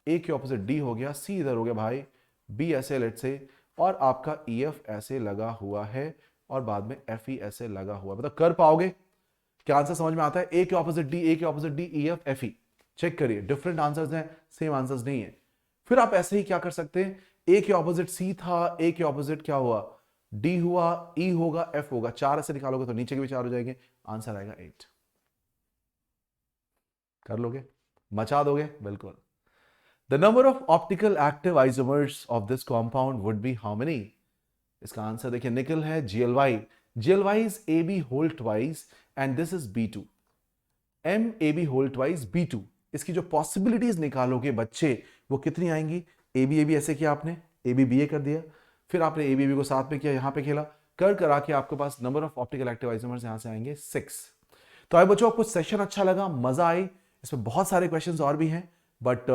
A के ऑपोजिट D हो गया, C इधर हो गया भाई, B ऐसे लेट से, और आपका EF ऐसे लगा हुआ है, और बाद में FE ऐसे लगा हुआ है। मतलब कर पाओगे क्या, आंसर समझ में आता है। A के ऑपोजिट D, A के opposite D, EF FE, check करिए डिफरेंट आंसर्स हैं, सेम आंसर्स नहीं है। फिर आप ऐसे ही क्या कर सकते हैं, A के ऑपोजिट C था, A के ऑपोजिट क्या हुआ, D हुआ, E होगा, F होगा, 4 ऐसे निकालोगे तो नीचे के भी 4 हो जाएंगे, आंसर आएगा 8। कर लोगे, मचा दोगे, बिल्कुल। The number of optical active isomers of this compound would be how many. इसका आंसर देखिए, निकल है GLY is AB whole twice and this is B2, MAB whole twice B2। इसकी जो पॉसिबिलिटीज निकालोगे बच्चे वो कितनी आएंगी, AB ऐसे किया आपने, ABBA कर दिया, फिर आपने ABB को साथ में किया, यहां पे खेला, कर करा के आपके पास number of optical active isomers यहां से आएंगे 6। तो आए बच्चों आपको सेशन अच्छा लगा, मजा आई, इसमें बहुत सारे क्वेश्चंस और भी हैं, बट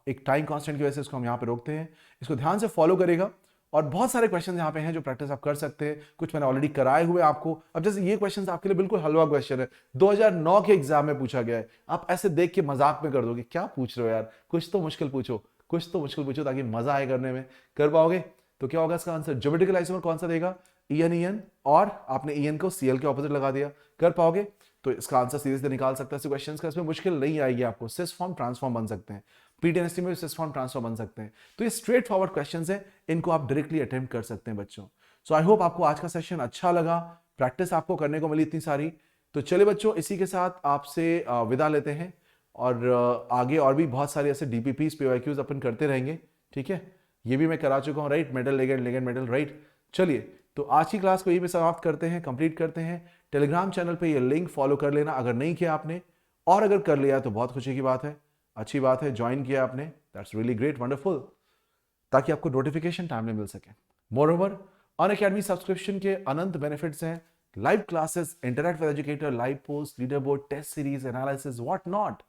एक टाइम कांस्टेंट की वजह से इसको हम यहाँ पे रोकते हैं। इसको ध्यान से फॉलो करेगा, और बहुत सारे क्वेश्चंस यहाँ पे हैं जो प्रैक्टिस आप कर सकते हैं, कुछ मैंने ऑलरेडी कराए हुए आपको। अब जैसे ये क्वेश्चंस आपके लिए बिल्कुल हलवा क्वेश्चन है, 2009 के एग्जाम में पूछा गया है, आप ऐसे देख के मजाक में कर दोगे, क्या पूछ रहे हो यार, कुछ तो मुश्किल पूछो, कुछ तो मुश्किल पूछो ताकि मजा आए करने में। कर पाओगे तो क्या होगा इसका आंसर, ज्योमेट्रिकल आइसोमर कौन सा देगा, EN, और आपने EN को Cl के ऑपोजिट लगा दिया, कर पाओगे तो इसका आंसर सीधे सीधे निकाल सकते हैं क्वेश्चन का, इसमें मुश्किल नहीं आएगी आपको। सिस फॉर्म ट्रांसफॉर्म बन सकते हैं, PTNST में भी सिस फॉर्म ट्रांसफॉर्म बन सकते हैं, तो ये स्ट्रेट फॉरवर्ड क्वेश्चंस हैं, इनको आप डायरेक्टली अटेम्प्ट कर सकते हैं बच्चों। सो आई होप आपको आज का सेशन अच्छा लगा, प्रैक्टिस आपको करने को मिली इतनी सारी। तो चले बच्चों, इसी के साथ आपसे विदा लेते हैं, और आगे और भी बहुत सारे ऐसे DPPs PYQs अपन करते रहेंगे, ठीक है। ये भी मैं करा चुका हूँ, right, medal ligand medal, right. चलिए तो आज की क्लास को यही पे समाप्त करते हैं, कंप्लीट करते हैं। टेलीग्राम चैनल पे ये लिंक फॉलो कर लेना अगर नहीं किया आपने, और अगर कर लिया तो बहुत खुशी की बात है, अच्छी बात है, ज्वाइन किया आपने, दैट्स रियली ग्रेट, वंडरफुल, ताकि आपको नोटिफिकेशन टाइम में मिल सके। मोरओवर अनअकैडमी सब्सक्रिप्शन के अनंत बेनिफिट्स हैं, live classes, interact with educator, live post, leaderboard, test series, analysis, what not.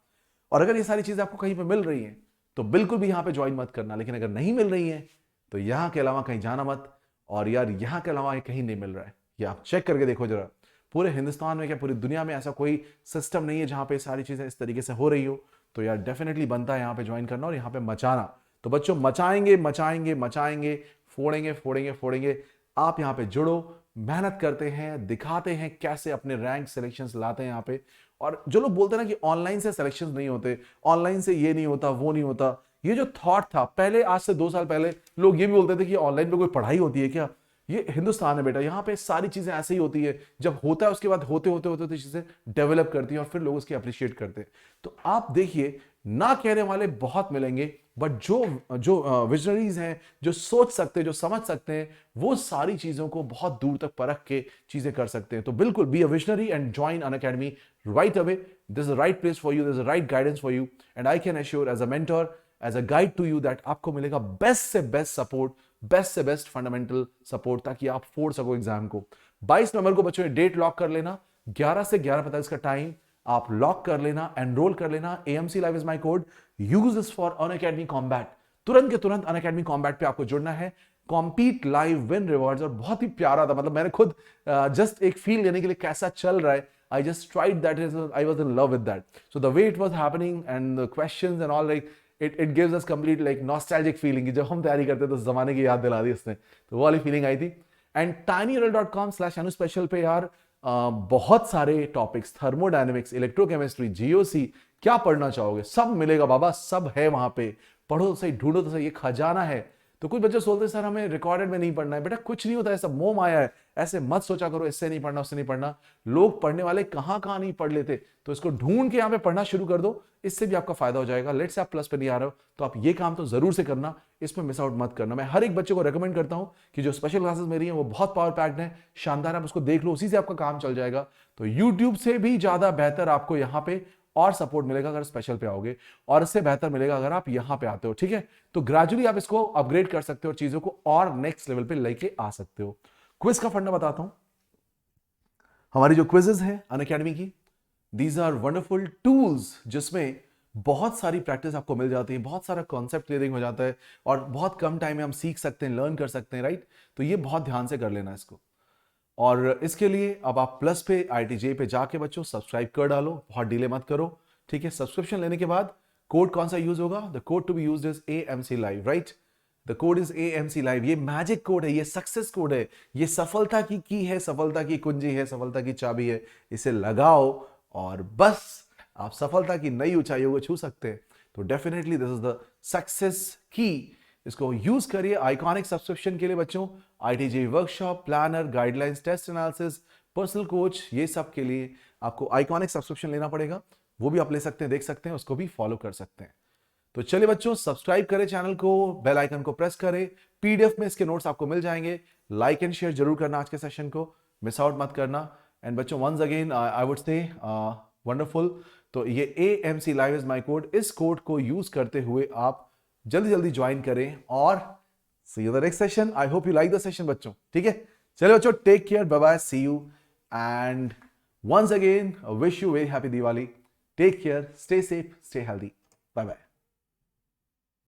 और अगर ये सारी चीजें आपको कहीं पे मिल रही हैं तो बिल्कुल भी यहाँ पे ज्वाइन मत करना, लेकिन अगर नहीं मिल रही है तो यहाँ के अलावा कहीं जाना मत। और यार यहाँ के अलावा कहीं नहीं मिल रहा है, ये आप चेक करके देखो जरा, पूरे हिंदुस्तान में क्या पूरी दुनिया में ऐसा कोई सिस्टम नहीं है जहां पे सारी चीजें इस तरीके से हो रही हो। तो यार डेफिनेटली बनता है यहाँ पे ज्वाइन करना और यहाँ पे मचाना। तो बच्चों मचाएंगे मचाएंगे मचाएंगे, फोड़ेंगे फोड़ेंगे फोड़ेंगे। आप यहाँ पे जुड़ो, मेहनत करते हैं, दिखाते हैं कैसे अपने रैंक सिलेक्शंस लाते हैं यहाँ पे। और जो लोग बोलते हैं ना कि ऑनलाइन से सिलेक्शंस नहीं होते, ऑनलाइन से ये नहीं होता वो नहीं होता, ये जो थॉट था पहले, आज से 2 साल पहले लोग ये भी बोलते थे कि ऑनलाइन पे कोई पढ़ाई होती है क्या, ये हिंदुस्तान है बेटा, यहाँ पे सारी चीजें ऐसे ही होती है, जब होता है उसके बाद होते होते होते होते चीजें डेवलप करती हैं और फिर लोग उसकी अप्रिशिएट करते हैं। तो आप देखिए, ना कहने वाले बहुत मिलेंगे, बट जो जो विजनरीज हैं, जो सोच सकते हैं, जो समझ सकते हैं, वो सारी चीजों को बहुत दूर तक परख के चीजें कर सकते हैं। तो बिल्कुल be a visionary and join Unacademy right away. This is right place for you, this is right guidance for you, and I can assure as a mentor, as a guide to you that आपको मिलेगा best से best support, best से best fundamental support, ताकि आप फोड़ सको exam को। 22 नवंबर को बच्चों डेट लॉक कर लेना, 11 से 11:45 का टाइम आप लॉक कर लेना, एनरोल कर लेना। AMC live is my code, use this for Unacademy combat. तुरंत के तुरंत अनअकैडमी कॉम्बैट पे आपको जुड़ना है, कॉम्पीट लाइव विन रिवॉर्ड्स। और बहुत ही प्यारा था, मतलब मैंने खुद जस्ट एक फील लेने के लिए कैसा चल रहा है, I just tried that, I was in love with that. So the way it was happening and the questions and all, like it gives us complete like nostalgic feeling कि जब हम तैयारी करते तो जमाने की याद दिला दी उसने, तो वो वाली फीलिंग आई थी। एंड tinyurl.com/anuspecial पे यार बहुत सारे टॉपिक्स, थर्मोडायनेमिक्स, इलेक्ट्रोकेमिस्ट्री, GOC, क्या पढ़ना चाहोगे सब मिलेगा बाबा, सब है वहां पे। पढ़ो तो सही, ढूंढो तो सही, ये खजाना है। तो कुछ बच्चे सोचते सर हमें रिकॉर्डेड में नहीं पढ़ना है, बेटा कुछ नहीं होता है, सब मोह माया है। ऐसे मत सोचा करो इससे नहीं पढ़ना उससे नहीं पढ़ना, लोग पढ़ने वाले कहां कहां नहीं पढ़ लेते, तो इसको ढूंढ के यहाँ पे पढ़ना शुरू कर दो, इससे भी आपका फायदा हो जाएगा। लेट्स से आप प्लस पे नहीं आ रहे हो तो आप ये काम तो जरूर से करना, इसमें मिस आउट मत करना। मैं हर एक बच्चे को रेकमेंड करता हूं कि जो स्पेशल क्लासेस मेरी हैं वो बहुत पावर पैक्ड है, शानदार, आप उसको देख लो, उसी से आपका काम चल जाएगा। तो यूट्यूब से भी ज्यादा बेहतर आपको यहाँ पे और सपोर्ट मिलेगा अगर स्पेशल पे आओगे, और इससे बेहतर मिलेगा अगर आप यहां पे आते हो, ठीक है। तो ग्रेजुअली आप इसको अपग्रेड कर सकते हो, चीजों को और नेक्स्ट लेवल पे लेके आ सकते हो। क्विज का फंडा बताता हूं, हमारी जो क्विजेस हैं अनअकैडमी की, दीज आर वंडरफुल टूल्स जिसमें बहुत सारी प्रैक्टिस आपको मिल जाती है, बहुत सारा कॉन्सेप्ट क्लियरिंग हो जाता है, और बहुत कम टाइम में हम सीख सकते हैं, लर्न कर सकते हैं, राइट। तो ये बहुत ध्यान से कर लेना इसको। और इसके लिए अब आप प्लस पे IITJEE पे जाके बच्चों सब्सक्राइब कर डालो, बहुत डिले मत करो, ठीक है। सब्सक्रिप्शन लेने के बाद कोड कौन सा यूज होगा, the code to be used is AMC live, right. The code is AMC live, ये मैजिक कोड है, ये सक्सेस कोड है, ये सफलता की है, सफलता की कुंजी है, सफलता की चाबी है। इसे लगाओ और बस आप सफलता की नई ऊंचाइयों को छू सकते हैं। तो definitely this is the success की, इसको यूज करिए आइकॉनिक सब्सक्रिप्शन के लिए बच्चों। IITJEE workshop, planner, guidelines, test analysis, personal coach, ये सब के लिए आपको आइकॉनिक सब्सक्रिप्शन लेना पड़ेगा, वो भी आप ले सकते हैं, देख सकते हैं, उसको भी फॉलो कर सकते हैं। तो चलिए बच्चों, सब्सक्राइब करें चैनल को, बेल आइकन को प्रेस करें, PDF में इसके नोट्स आपको मिल जाएंगे। लाइक एंड शेयर जरूर करना आज के सेशन को, मिस आउट मत करना। एंड बच्चों once again I would say wonderful. तो ये AMC live is my code, इस कोड को यूज करते हुए आप जल्दी जल्दी ज्वाइन करें, और see you the next session. I hope you like the session बच्चों, ठीक है। चलिए बच्चों, take care, bye bye, see you, and once again wish you very happy Diwali. Take care, stay safe, stay healthy, bye bye.